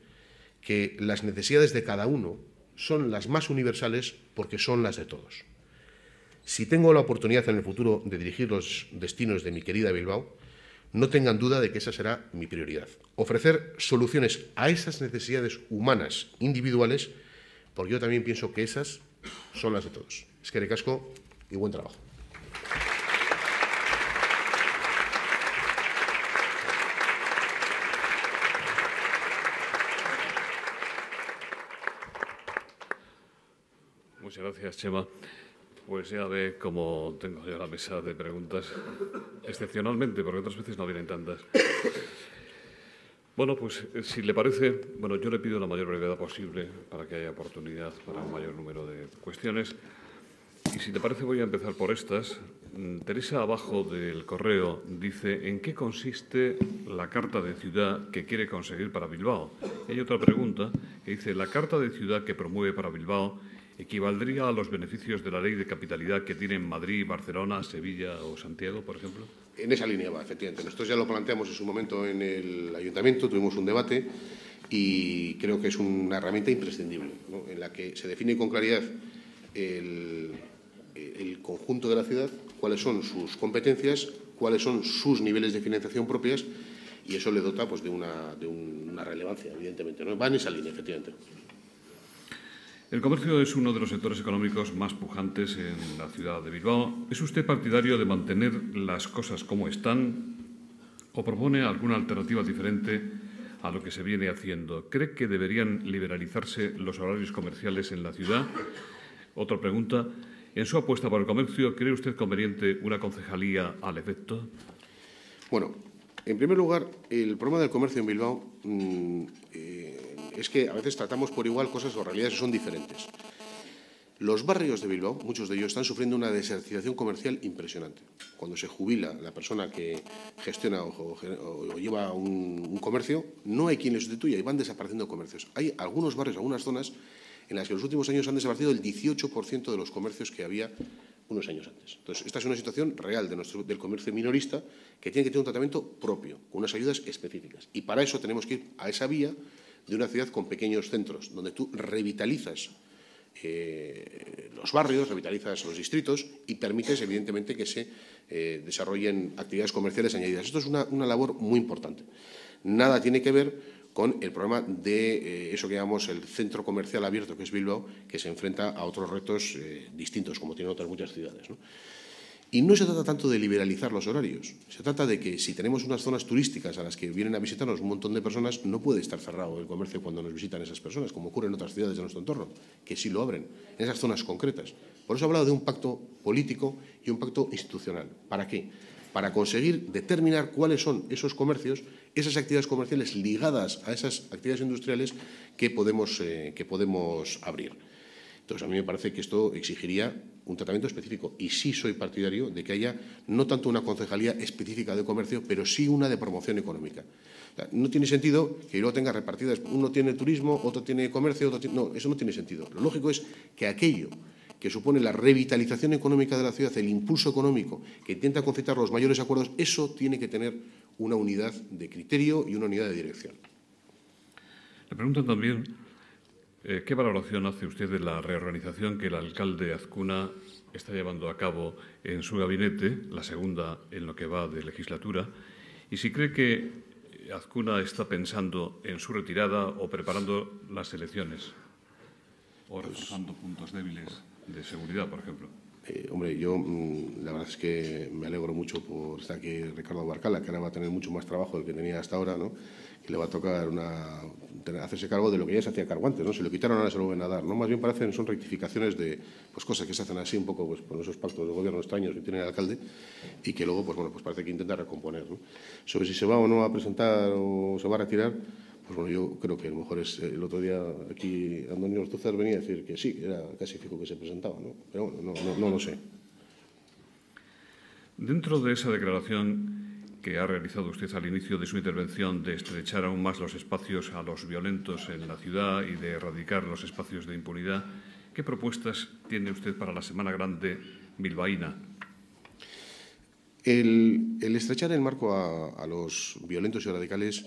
que las necesidades de cada uno son las más universales porque son las de todos. Si tengo la oportunidad en el futuro de dirigir los destinos de mi querida Bilbao, no tengan duda de que esa será mi prioridad. Ofrecer soluciones a esas necesidades humanas individuales, porque yo también pienso que esas son las de todos. Eskerrik asko y buen trabajo. Muchas gracias, Chema. Pues ya ve cómo tengo yo la mesa de preguntas, excepcionalmente, porque otras veces no vienen tantas. Bueno, pues si le parece, yo le pido la mayor brevedad posible para que haya oportunidad para un mayor número de cuestiones. Y si te parece, voy a empezar por estas. Teresa, abajo del correo, dice: ¿en qué consiste la Carta de Ciudad que quiere conseguir para Bilbao? Y hay otra pregunta que dice: ¿la Carta de Ciudad que promueve para Bilbao equivaldría a los beneficios de la ley de capitalidad que tienen Madrid, Barcelona, Sevilla o Santiago, por ejemplo? En esa línea va, efectivamente. Nosotros ya lo planteamos en su momento en el Ayuntamiento, tuvimos un debate y creo que es una herramienta imprescindible, ¿no?, en la que se define con claridad el conjunto de la ciudad, cuáles son sus competencias, cuáles son sus niveles de financiación propias, y eso le dota pues, de una relevancia, evidentemente, ¿no? Va en esa línea, efectivamente. El comercio es uno de los sectores económicos más pujantes en la ciudad de Bilbao. ¿Es usted partidario de mantener las cosas como están o propone alguna alternativa diferente a lo que se viene haciendo? ¿Cree que deberían liberalizarse los horarios comerciales en la ciudad? Otra pregunta. En su apuesta por el comercio, ¿cree usted conveniente una concejalía al efecto? Bueno, en primer lugar, el problema del comercio en Bilbao es que a veces tratamos por igual cosas o realidades que son diferentes. Los barrios de Bilbao, muchos de ellos, están sufriendo una desertización comercial impresionante. Cuando se jubila la persona que gestiona o lleva un comercio, no hay quien le sustituya y van desapareciendo comercios. Hay algunos barrios, algunas zonas en las que en los últimos años han desaparecido el 18% de los comercios que había unos años antes. Entonces, esta es una situación real del comercio minorista que tiene que tener un tratamiento propio, con unas ayudas específicas. Y para eso tenemos que ir a esa vía de una ciudad con pequeños centros, donde tú revitalizas los barrios, revitalizas los distritos y permites, evidentemente, que se desarrollen actividades comerciales añadidas. Esto es una labor muy importante. Nada tiene que ver con el problema de eso que llamamos el centro comercial abierto, que es Bilbao, que se enfrenta a otros retos distintos, como tienen otras muchas ciudades, ¿no? Y no se trata tanto de liberalizar los horarios, se trata de que si tenemos unas zonas turísticas a las que vienen a visitarnos un montón de personas, no puede estar cerrado el comercio cuando nos visitan esas personas, como ocurre en otras ciudades de nuestro entorno, que sí lo abren, en esas zonas concretas. Por eso he hablado de un pacto político y un pacto institucional. ¿Para qué? Para conseguir determinar cuáles son esos comercios, esas actividades comerciales ligadas a esas actividades industriales que podemos abrir. Entonces, a mí me parece que esto exigiría un tratamiento específico y sí soy partidario de que haya no tanto una concejalía específica de comercio, pero sí una de promoción económica. O sea, no tiene sentido que luego tenga repartidas, uno tiene turismo, otro tiene comercio, no, eso no tiene sentido. Lo lógico es que aquello que supone la revitalización económica de la ciudad, el impulso económico, que intenta concitar los mayores acuerdos, eso tiene que tener una unidad de criterio y una unidad de dirección. Le preguntan también ¿qué valoración hace usted de la reorganización que el alcalde Azcuna está llevando a cabo en su gabinete, la segunda en lo que va de legislatura, y si cree que Azcuna está pensando en su retirada o preparando las elecciones o reforzando puntos débiles de seguridad, por ejemplo? Hombre, yo la verdad es que me alegro mucho por estar aquí Ricardo Barcala, que ahora va a tener mucho más trabajo del que tenía hasta ahora, ¿no? Que le va a tocar hacerse cargo de lo que ya se hacía cargo antes, ¿no? Si lo quitaron ahora se lo vuelven a dar, ¿no? Más bien parecen, son rectificaciones de pues, cosas que se hacen así un poco pues, con esos pactos de gobierno extraños que tiene el alcalde y que luego, pues bueno, pues parece que intenta recomponer, ¿no? Sobre si se va o no a presentar o se va a retirar, pues bueno, yo creo que a lo mejor es el otro día aquí Antonio Ortúzar venía a decir que sí, que era casi fijo que se presentaba, ¿no? Pero bueno, no lo sé. Dentro de esa declaración, que ha realizado usted al inicio de su intervención de estrechar aún más los espacios a los violentos en la ciudad y de erradicar los espacios de impunidad, ¿qué propuestas tiene usted para la Semana Grande bilbaína? El estrechar el marco a los violentos y radicales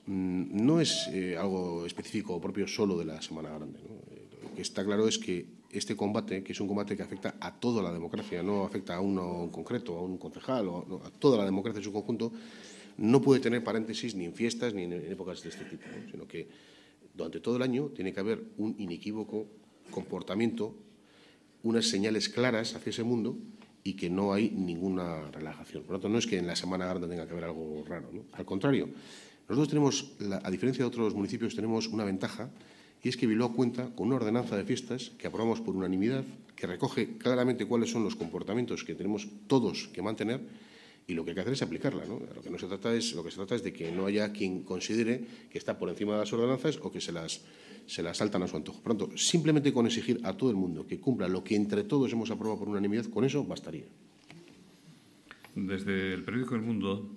no es algo específico o propio solo de la Semana Grande, ¿no? Lo que está claro es que este combate, que es un combate que afecta a toda la democracia, no afecta a uno en concreto, a un concejal, a toda la democracia en su conjunto, no puede tener paréntesis ni en fiestas ni en épocas de este tipo, ¿no? Sino que durante todo el año tiene que haber un inequívoco comportamiento, unas señales claras hacia ese mundo y que no hay ninguna relajación. Por lo tanto, no es que en la Semana Grande tenga que haber algo raro, ¿no? Al contrario, nosotros tenemos, a diferencia de otros municipios, tenemos una ventaja, y es que Bilbao cuenta con una ordenanza de fiestas que aprobamos por unanimidad, que recoge claramente cuáles son los comportamientos que tenemos todos que mantener, y lo que hay que hacer es aplicarla, ¿no? Lo que se trata es de que no haya quien considere que está por encima de las ordenanzas o que se las saltan a su antojo. Por lo tanto, simplemente con exigir a todo el mundo que cumpla lo que entre todos hemos aprobado por unanimidad, con eso bastaría. Desde el periódico El Mundo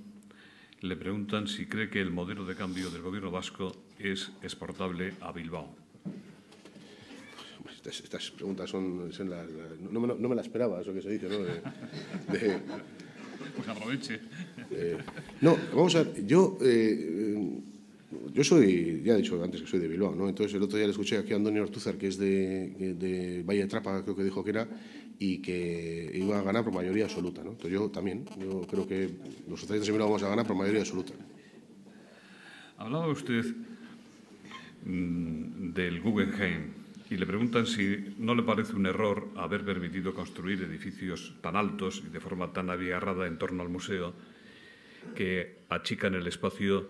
le preguntan si cree que el modelo de cambio del Gobierno vasco es exportable a Bilbao. Estas preguntas son no me las esperaba, eso que se dice, ¿no? Pues aproveche. No, vamos a ver, yo soy, ya he dicho antes que soy de Bilbao, ¿no? Entonces el otro día le escuché aquí a Andoni Ortúzar, que es de Valle de Trapa, creo que dijo que era, y que iba a ganar por mayoría absoluta, ¿no? Entonces yo creo que los socialistas de Bilbao vamos a ganar por mayoría absoluta. Hablaba usted del Guggenheim y le preguntan si no le parece un error haber permitido construir edificios tan altos y de forma tan abigarrada en torno al museo que achican el espacio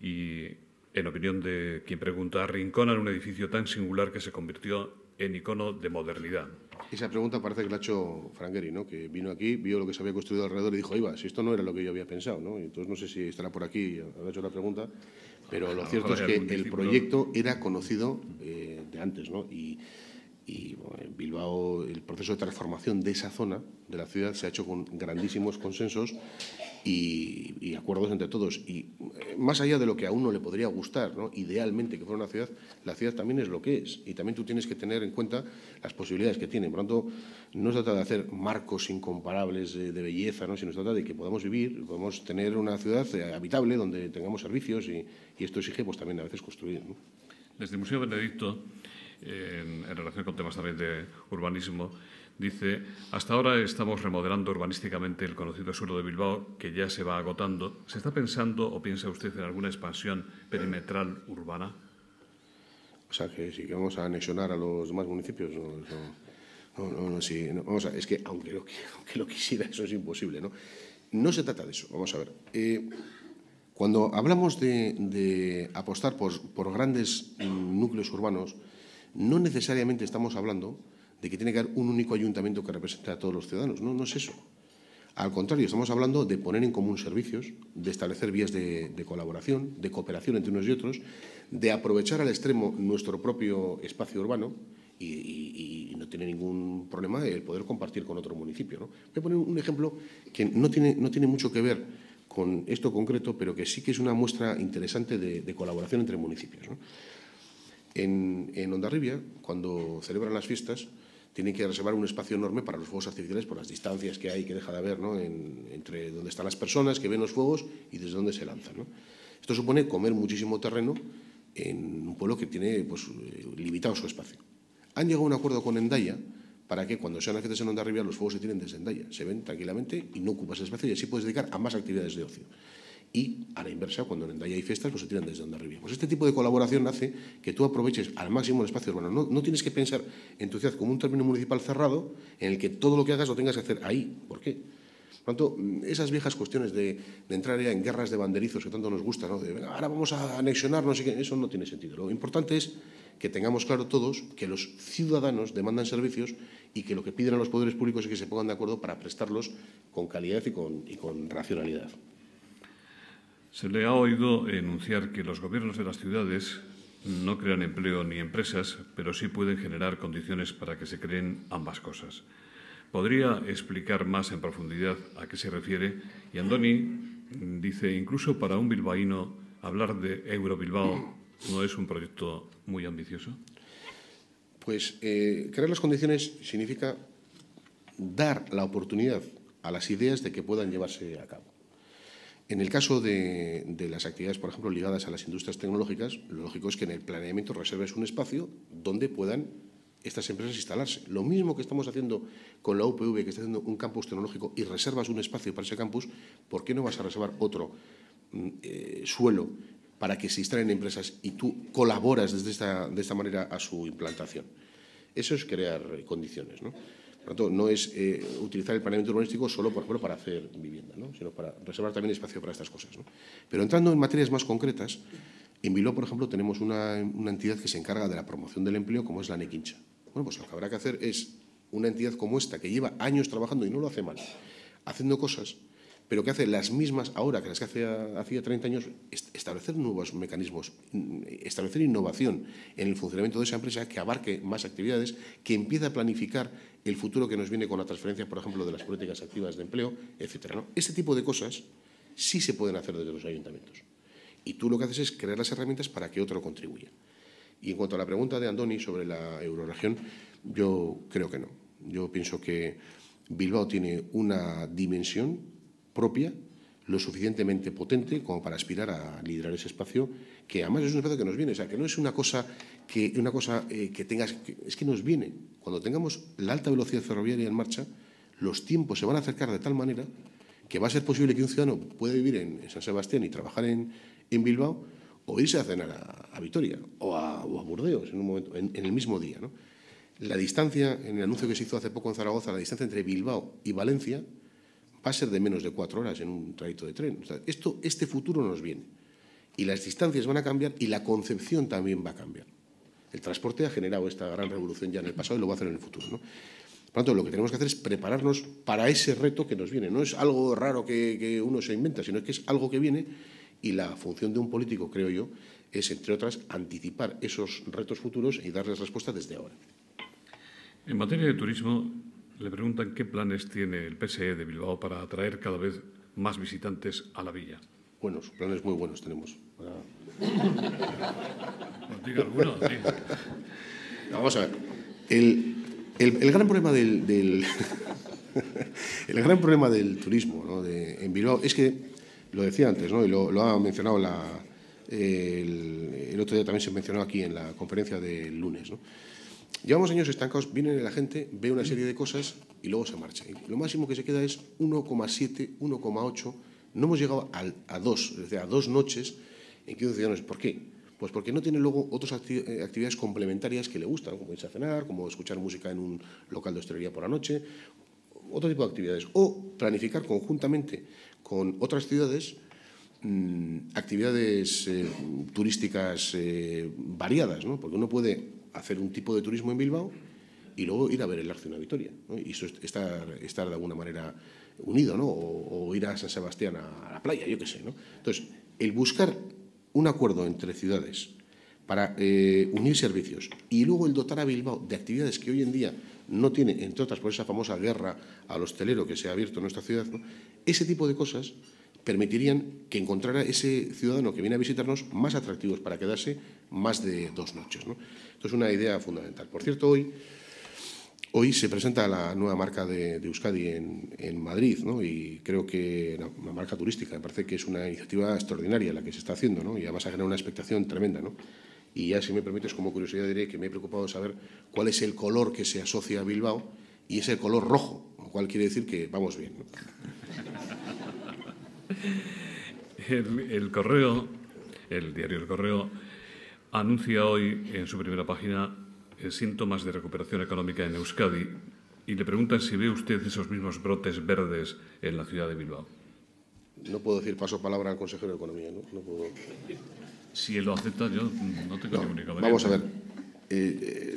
y, en opinión de quien pregunta, arrinconan un edificio tan singular que se convirtió en icono de modernidad. Esa pregunta parece que la ha hecho Frangueri, ¿no? Que vino aquí, vio lo que se había construido alrededor y dijo, iba, si esto no era lo que yo había pensado, ¿no? Y entonces no sé si estará por aquí y habrá hecho la pregunta, pero lo cierto es que el proyecto era conocido de antes, ¿no? Y bueno, en Bilbao el proceso de transformación de esa zona de la ciudad se ha hecho con grandísimos consensos y acuerdos entre todos. Y más allá de lo que a uno le podría gustar, ¿no? Idealmente que fuera una ciudad, la ciudad también es lo que es. Y también tú tienes que tener en cuenta las posibilidades que tiene. Por lo tanto, no se trata de hacer marcos incomparables de belleza, ¿no? Sino se trata de que podamos vivir, podamos tener una ciudad habitable donde tengamos servicios y esto exige pues también a veces construir, ¿no? Desde el Museo Benedicto, en relación con temas también de urbanismo, dice, hasta ahora estamos remodelando urbanísticamente el conocido suelo de Bilbao, que ya se va agotando. ¿Se está pensando o piensa usted en alguna expansión perimetral urbana? O sea, que si vamos a anexionar a los demás municipios, vamos a ver, es que aunque lo quisiera, eso es imposible, ¿no? No se trata de eso, vamos a ver. Cuando hablamos de apostar por grandes núcleos urbanos, no necesariamente estamos hablando de que tiene que haber un único ayuntamiento que represente a todos los ciudadanos. No es eso. Al contrario, estamos hablando de poner en común servicios, de establecer vías de colaboración, de cooperación entre unos y otros, de aprovechar al extremo nuestro propio espacio urbano y no tiene ningún problema el poder compartir con otro municipio, ¿no? Voy a poner un ejemplo que no tiene mucho que ver con esto concreto, pero que sí que es una muestra interesante de colaboración entre municipios, ¿no? En Hondarribia, cuando celebran las fiestas, tienen que reservar un espacio enorme para los fuegos artificiales por las distancias que hay, que deja de haber, ¿no? Entre donde están las personas que ven los fuegos y desde donde se lanzan, ¿no? Esto supone comer muchísimo terreno en un pueblo que tiene pues, limitado su espacio. Han llegado a un acuerdo con Hendaya para que cuando sean las fiestas en Hondarribia los fuegos se tiren desde Hendaya, se ven tranquilamente y no ocupas el espacio y así puedes dedicar a más actividades de ocio. Y a la inversa, cuando en Hendaya hay fiestas, pues se tiran desde Hondarribia. Pues este tipo de colaboración hace que tú aproveches al máximo el espacio urbano. No tienes que pensar en tu ciudad como un término municipal cerrado en el que todo lo que hagas lo tengas que hacer ahí. ¿Por qué? Por lo tanto, esas viejas cuestiones de entrar ya en guerras de banderizos que tanto nos gustan, ¿no? De venga, ahora vamos a anexionar, no sé qué, eso no tiene sentido. Lo importante es que tengamos claro todos que los ciudadanos demandan servicios y que lo que piden a los poderes públicos es que se pongan de acuerdo para prestarlos con calidad y con racionalidad. Se le ha oído enunciar que los gobiernos de las ciudades no crean empleo ni empresas, pero sí pueden generar condiciones para que se creen ambas cosas. ¿Podría explicar más en profundidad a qué se refiere? Y Andoni dice, incluso para un bilbaíno hablar de Eurobilbao no es un proyecto muy ambicioso. Pues crear las condiciones significa dar la oportunidad a las ideas de que puedan llevarse a cabo. En el caso de las actividades, por ejemplo, ligadas a las industrias tecnológicas, lo lógico es que en el planeamiento reserves un espacio donde puedan estas empresas instalarse. Lo mismo que estamos haciendo con la UPV, que está haciendo un campus tecnológico y reservas un espacio para ese campus, ¿por qué no vas a reservar otro suelo para que se instalen empresas y tú colaboras de esta manera a su implantación? Eso es crear condiciones, ¿no? Por lo tanto, no es utilizar el planeamiento urbanístico solo, por ejemplo, para hacer vivienda, ¿no? Sino para reservar también espacio para estas cosas, ¿no? Pero entrando en materias más concretas, en Bilbao, por ejemplo, tenemos una entidad que se encarga de la promoción del empleo, como es la Nequincha. Bueno, pues lo que habrá que hacer es una entidad como esta, que lleva años trabajando y no lo hace mal, haciendo cosas, pero que hace las mismas ahora que las que hacía 30 años, establecer nuevos mecanismos, establecer innovación en el funcionamiento de esa empresa que abarque más actividades, que empiece a planificar el futuro que nos viene con la transferencia, por ejemplo, de las políticas activas de empleo, etcétera, ¿no? Este tipo de cosas sí se pueden hacer desde los ayuntamientos. Y tú lo que haces es crear las herramientas para que otro contribuya. Y en cuanto a la pregunta de Andoni sobre la eurorregión, yo creo que no. Yo pienso que Bilbao tiene una dimensión propia, lo suficientemente potente como para aspirar a liderar ese espacio, que además es un espacio que nos viene. O sea, que no es una cosa que tengas... Es que nos viene. Cuando tengamos la alta velocidad ferroviaria en marcha, los tiempos se van a acercar de tal manera que va a ser posible que un ciudadano pueda vivir en San Sebastián y trabajar en Bilbao, o irse a cenar a Vitoria o a Burdeos en el mismo día, ¿no? La distancia, en el anuncio que se hizo hace poco en Zaragoza, la distancia entre Bilbao y Valencia va a ser de menos de 4 horas en un trayecto de tren. O sea, este futuro nos viene. Y las distancias van a cambiar y la concepción también va a cambiar. El transporte ha generado esta gran revolución ya en el pasado y lo va a hacer en el futuro, ¿no? Por lo tanto, lo que tenemos que hacer es prepararnos para ese reto que nos viene. No es algo raro que uno se inventa, sino que es algo que viene. Y la función de un político, creo yo, es, entre otras, anticipar esos retos futuros y darles respuesta desde ahora. En materia de turismo, le preguntan qué planes tiene el PSE de Bilbao para atraer cada vez más visitantes a la villa. Buenos, planes muy buenos tenemos. ¿Nos diga alguno? Sí. Vamos a ver. El gran problema el gran problema del turismo, ¿no? En Bilbao es que, lo decía antes, ¿no? Y lo ha mencionado el otro día, también se mencionó aquí en la conferencia del lunes, ¿no? Llevamos años estancados, viene la gente, ve una serie de cosas y luego se marcha. Y lo máximo que se queda es 1,7, 1,8. No hemos llegado a 2, es decir, a 2 noches en que un ciudadano... ¿Por qué? Pues porque no tiene luego otras actividades complementarias que le gustan, como irse a cenar, como escuchar música en un local de hostelería por la noche, otro tipo de actividades. O planificar conjuntamente con otras ciudades actividades turísticas variadas, ¿no? Porque uno puede hacer un tipo de turismo en Bilbao y luego ir a ver el Arce en Vitoria, ¿no? Y eso es estar de alguna manera unido, ¿no? O ir a San Sebastián a la playa, yo qué sé, ¿no? Entonces, el buscar un acuerdo entre ciudades para unir servicios y luego el dotar a Bilbao de actividades que hoy en día no tiene, entre otras por esa famosa guerra al hostelero que se ha abierto en nuestra ciudad, ¿no? Ese tipo de cosas permitirían que encontrara ese ciudadano que viene a visitarnos más atractivos para quedarse más de 2 noches, ¿no? Esto es una idea fundamental. Por cierto, hoy se presenta la nueva marca de Euskadi en Madrid, ¿no? Y creo que una marca turística, me parece que es una iniciativa extraordinaria la que se está haciendo, ¿no? Y además ha generado una expectación tremenda, ¿no? Y ya, si me permites, como curiosidad diré que me he preocupado de saber cuál es el color que se asocia a Bilbao, y es el color rojo, lo cual quiere decir que vamos bien, ¿no? El Correo, el diario El Correo, anuncia hoy en su primera página síntomas de recuperación económica en Euskadi y le preguntan si ve usted esos mismos brotes verdes en la ciudad de Bilbao. No puedo decir paso palabra al consejero de Economía, ¿no? No puedo. Si él lo acepta, yo no tengo ningún inconveniente. Vamos a ver.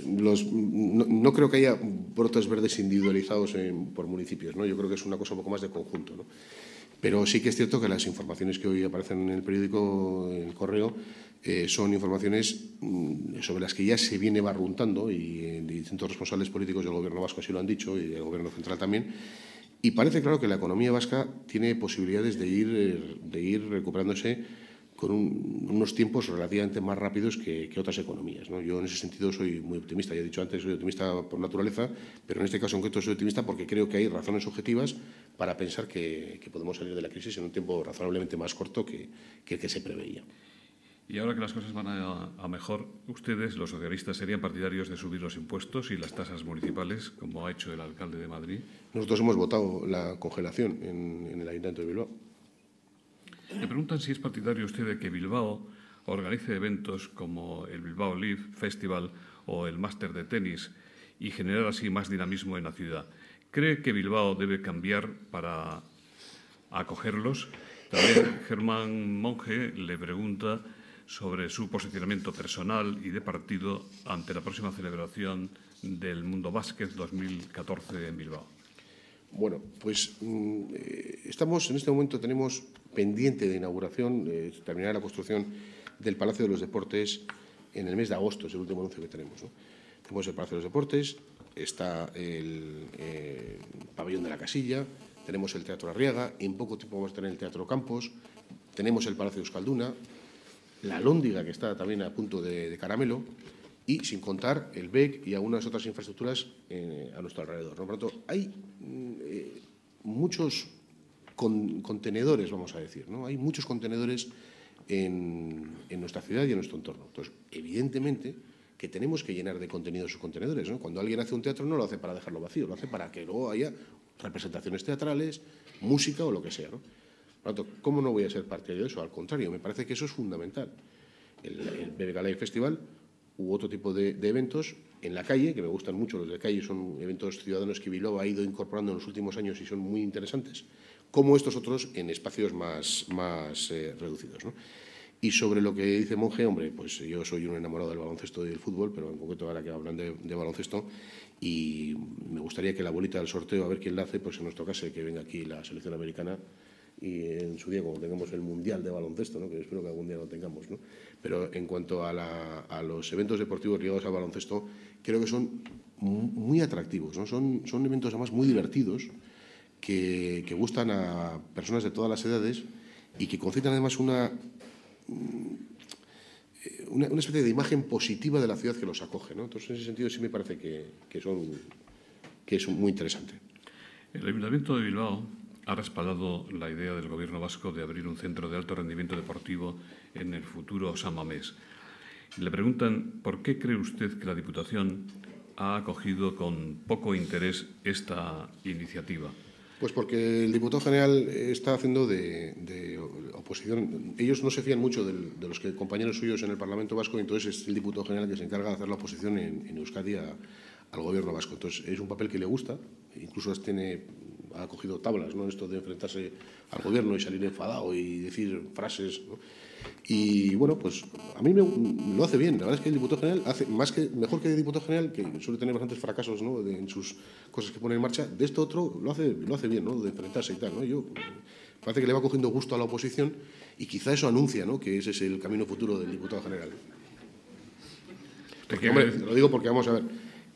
No creo que haya brotes verdes individualizados por municipios, ¿no? Yo creo que es una cosa un poco más de conjunto, ¿no? Pero sí que es cierto que las informaciones que hoy aparecen en el periódico, en el Correo, son informaciones sobre las que ya se viene barruntando y distintos responsables políticos del Gobierno vasco así lo han dicho y el Gobierno central también, Y parece claro que la economía vasca tiene posibilidades de ir recuperándose con unos tiempos relativamente más rápidos que otras economías, ¿no? Yo en ese sentido soy muy optimista. Ya he dicho antes, soy optimista por naturaleza, pero en este caso en concreto soy optimista porque creo que hay razones objetivas para pensar que podemos salir de la crisis en un tiempo razonablemente más corto que el que se preveía. Y ahora que las cosas van a mejor, ¿ustedes, los socialistas, serían partidarios de subir los impuestos y las tasas municipales, como ha hecho el alcalde de Madrid? Nosotros hemos votado la congelación en el Ayuntamiento de Bilbao. Le preguntan si es partidario usted de que Bilbao organice eventos como el Bilbao Live Festival o el Máster de Tenis y generar así más dinamismo en la ciudad. ¿Cree que Bilbao debe cambiar para acogerlos? También Germán Monge le pregunta sobre su posicionamiento personal y de partido ante la próxima celebración del Mundo Básquet 2014 en Bilbao. Bueno, pues estamos en este momento, tenemos pendiente de inauguración, terminar la construcción del Palacio de los Deportes en el mes de agosto, es el último anuncio que tenemos, ¿no? Tenemos el Palacio de los Deportes, está el Pabellón de la Casilla, tenemos el Teatro Arriaga, en poco tiempo vamos a tener el Teatro Campos, tenemos el Palacio de Euskalduna, la Lóndiga, que está también a punto de caramelo, y sin contar el BEC y algunas otras infraestructuras a nuestro alrededor, ¿no? Por lo tanto, hay muchos contenedores, vamos a decir, ¿no? Hay muchos contenedores en nuestra ciudad y en nuestro entorno. Entonces, evidentemente que tenemos que llenar de contenido esos contenedores, ¿no? Cuando alguien hace un teatro no lo hace para dejarlo vacío, lo hace para que luego haya representaciones teatrales, música o lo que sea, ¿no? Por lo tanto, ¿cómo no voy a ser partidario de eso? Al contrario, me parece que eso es fundamental. El BBK Live Festival u otro tipo de eventos en la calle, que me gustan mucho, los de calle son eventos ciudadanos que Bilbao ha ido incorporando en los últimos años y son muy interesantes, como estos otros en espacios más reducidos, ¿no? Y sobre lo que dice Monge, hombre, pues yo soy un enamorado del baloncesto y del fútbol, pero en concreto ahora que hablan de baloncesto, y me gustaría que la bolita del sorteo, a ver quién la hace, pues en nuestro caso que venga aquí la selección americana y en su día cuando tengamos el Mundial de Baloncesto, ¿no? Que espero que algún día lo tengamos, ¿no? Pero en cuanto a los eventos deportivos ligados al baloncesto, creo que son muy atractivos, ¿no? Son eventos además muy divertidos que gustan a personas de todas las edades y que concentran además una especie de imagen positiva de la ciudad que los acoge, ¿no? Entonces, en ese sentido sí me parece que es muy interesante. El Ayuntamiento de Bilbao ha respaldado la idea del Gobierno vasco de abrir un centro de alto rendimiento deportivo en el futuro San Mamés. Le preguntan por qué cree usted que la Diputación ha acogido con poco interés esta iniciativa. Pues porque el diputado general está haciendo de oposición. Ellos no se fían mucho de los compañeros suyos en el Parlamento vasco, y entonces es el diputado general que se encarga de hacer la oposición en Euskadi al Gobierno vasco. Entonces es un papel que le gusta, incluso ha cogido tablas, ¿no? Esto de enfrentarse al Gobierno y salir enfadado y decir frases, ¿no? Y bueno, pues a mí lo hace bien. La verdad es que el diputado general hace mejor que el diputado general, que suele tener bastantes fracasos, ¿no? En sus cosas que pone en marcha. De esto otro lo hace bien, ¿no? De enfrentarse y tal, ¿no? Parece que le va cogiendo gusto a la oposición y quizá eso anuncia, ¿no? Que ese es el camino futuro del diputado general. Porque, hombre, lo digo porque vamos a ver,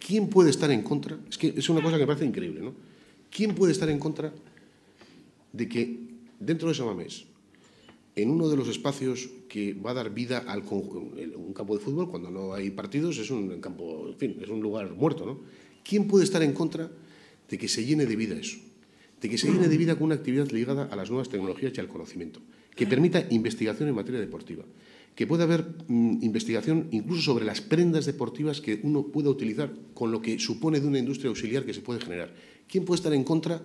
¿quién puede estar en contra? Es que es una cosa que me parece increíble, ¿no? ¿Quién puede estar en contra de que dentro de San Mamés, en uno de los espacios que va a dar vida a un campo de fútbol, cuando no hay partidos, es un campo, en fin, es un lugar muerto, ¿no? ¿Quién puede estar en contra de que se llene de vida eso? De que se llene de vida con una actividad ligada a las nuevas tecnologías y al conocimiento, que permita investigación en materia deportiva, que pueda haber investigación incluso sobre las prendas deportivas que uno pueda utilizar, con lo que supone de una industria auxiliar que se puede generar. ¿Quién puede estar en contra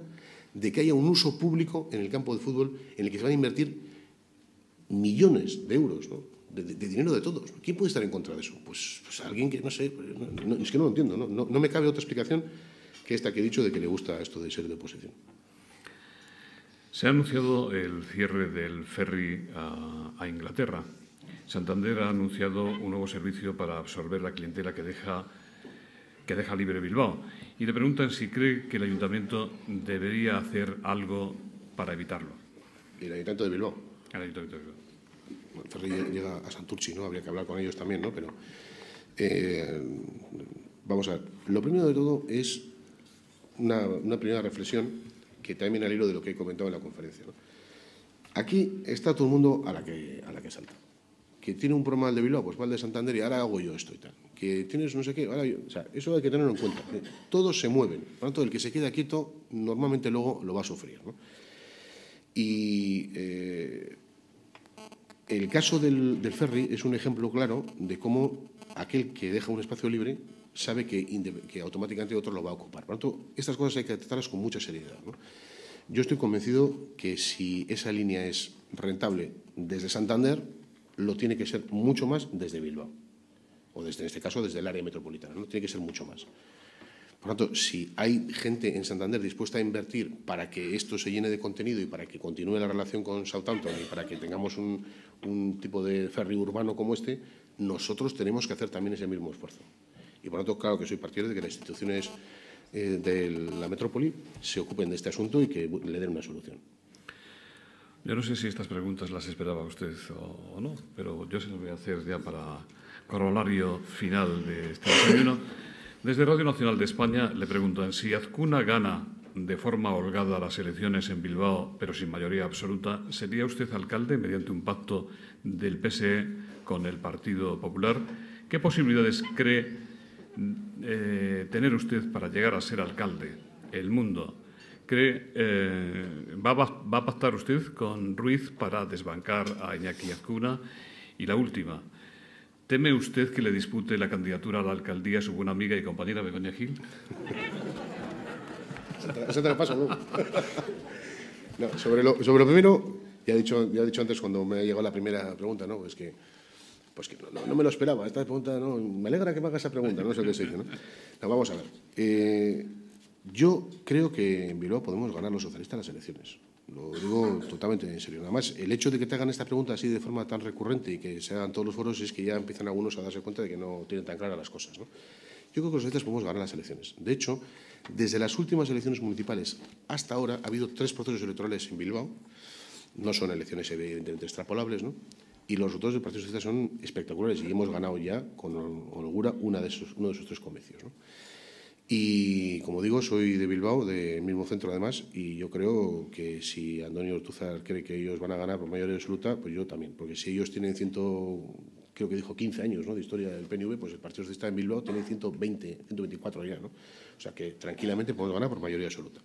de que haya un uso público en el campo de fútbol en el que se van a invertir millones de euros, ¿no? de dinero de todos? ¿Quién puede estar en contra de eso? Pues alguien que, no sé, es que no lo entiendo, ¿no? No me cabe otra explicación que esta que he dicho de que le gusta esto de ser de oposición. Se ha anunciado el cierre del ferry a Inglaterra. Santander ha anunciado un nuevo servicio para absorber la clientela que deja libre Bilbao. Y le preguntan si cree que el Ayuntamiento debería hacer algo para evitarlo. ¿El Ayuntamiento de Bilbao? El Ayuntamiento de Bilbao. El ferry llega a Santurchi, ¿no? Habría que hablar con ellos también, ¿no? Pero vamos a ver. Lo primero de todo es una primera reflexión que también al hilo de lo que he comentado en la conferencia, ¿no? Aquí está todo el mundo a la que salta. Que tiene un problema el de Bilbao, pues va al de Santander y ahora hago yo esto y tal. Que tienes no sé qué, ahora yo, o sea, eso hay que tenerlo en cuenta. Todos se mueven. Por lo tanto, el que se queda quieto normalmente luego lo va a sufrir, ¿no? Y el caso del ferry es un ejemplo claro de cómo aquel que deja un espacio libre sabe que automáticamente otro lo va a ocupar. Por lo tanto, estas cosas hay que tratarlas con mucha seriedad, ¿no? Yo estoy convencido que si esa línea es rentable desde Santander, lo tiene que ser mucho más desde Bilbao, o desde, en este caso desde el área metropolitana, ¿no? Tiene que ser mucho más. Por lo tanto, si hay gente en Santander dispuesta a invertir para que esto se llene de contenido y para que continúe la relación con Southampton y para que tengamos un tipo de ferry urbano como este, nosotros tenemos que hacer también ese mismo esfuerzo. Y por lo tanto, claro que soy partidario de que las instituciones de la metrópoli se ocupen de este asunto y que le den una solución. Yo no sé si estas preguntas las esperaba usted o no, pero yo se las voy a hacer ya para corolario final de este desayuno. Desde Radio Nacional de España le preguntan si Azcuna gana de forma holgada las elecciones en Bilbao, pero sin mayoría absoluta, ¿sería usted alcalde mediante un pacto del PSE con el Partido Popular? ¿Qué posibilidades cree tener usted para llegar a ser alcalde? El Mundo. ¿Va a pactar usted con Ruiz para desbancar a Iñaki Azcuna? Y la última, ¿teme usted que le dispute la candidatura a la alcaldía a su buena amiga y compañera Begoña Gil? Eso te lo paso, ¿no? No, sobre lo primero, ya he dicho antes cuando me ha llegado la primera pregunta, ¿no? Pues que no me lo esperaba. Esta pregunta, no, me alegra que me haga esa pregunta, no sé qué se dice, ¿no? No, vamos a ver. Yo creo que en Bilbao podemos ganar los socialistas las elecciones. Lo digo totalmente en serio. Además, el hecho de que te hagan esta pregunta así de forma tan recurrente y que se hagan todos los foros es que ya empiezan algunos a darse cuenta de que no tienen tan claras las cosas, ¿no? Yo creo que los socialistas podemos ganar las elecciones. De hecho, desde las últimas elecciones municipales hasta ahora ha habido 3 procesos electorales en Bilbao. No son elecciones evidentemente extrapolables, ¿no? Y los resultados del Partido Socialista son espectaculares y hemos ganado ya con holgura uno de esos 3 comicios, ¿no? Y, como digo, soy de Bilbao, del mismo centro además, y yo creo que si Antonio Ortúzar cree que ellos van a ganar por mayoría absoluta, pues yo también. Porque si ellos tienen creo que dijo 15 años, ¿no?, de historia del PNV, pues el Partido Socialista en Bilbao tiene 124 ya, ¿no? O sea que tranquilamente podemos ganar por mayoría absoluta.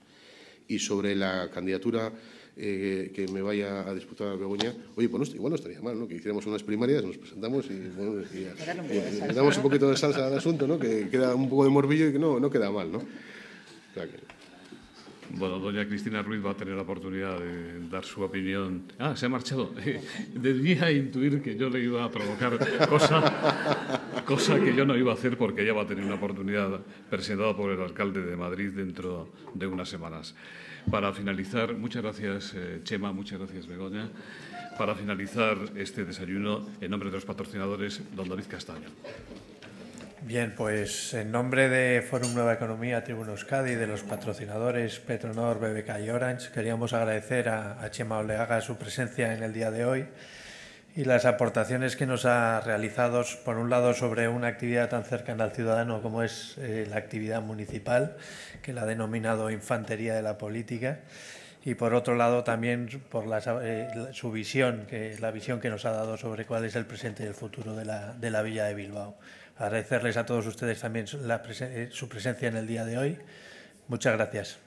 Y sobre la candidatura que me vaya a disputar Begoña, oye, pues igual no estaría mal, ¿no?, que hiciéramos unas primarias, nos presentamos y, bueno, le damos un poquito de salsa al asunto, ¿no?, que queda un poco de morbillo y que no queda mal, ¿no? O sea que... Bueno, doña Cristina Ruiz va a tener la oportunidad de dar su opinión. Ah, se ha marchado. Debía intuir que yo le iba a provocar cosa que yo no iba a hacer porque ella va a tener una oportunidad presentada por el alcalde de Madrid dentro de unas semanas. Para finalizar, muchas gracias, Chema, muchas gracias, Begoña. Para finalizar este desayuno, en nombre de los patrocinadores, don David Castaño. Bien, pues en nombre de Fórum Nueva Economía, Tribuno Euskadi, de los patrocinadores Petronor, BBK y Orange, queríamos agradecer a Chema Oleaga su presencia en el día de hoy y las aportaciones que nos ha realizado, por un lado, sobre una actividad tan cercana al ciudadano como es la actividad municipal, que la ha denominado infantería de la política, y por otro lado también por su visión, la visión que nos ha dado sobre cuál es el presente y el futuro de la villa de Bilbao. Agradecerles a todos ustedes también su presencia en el día de hoy. Muchas gracias.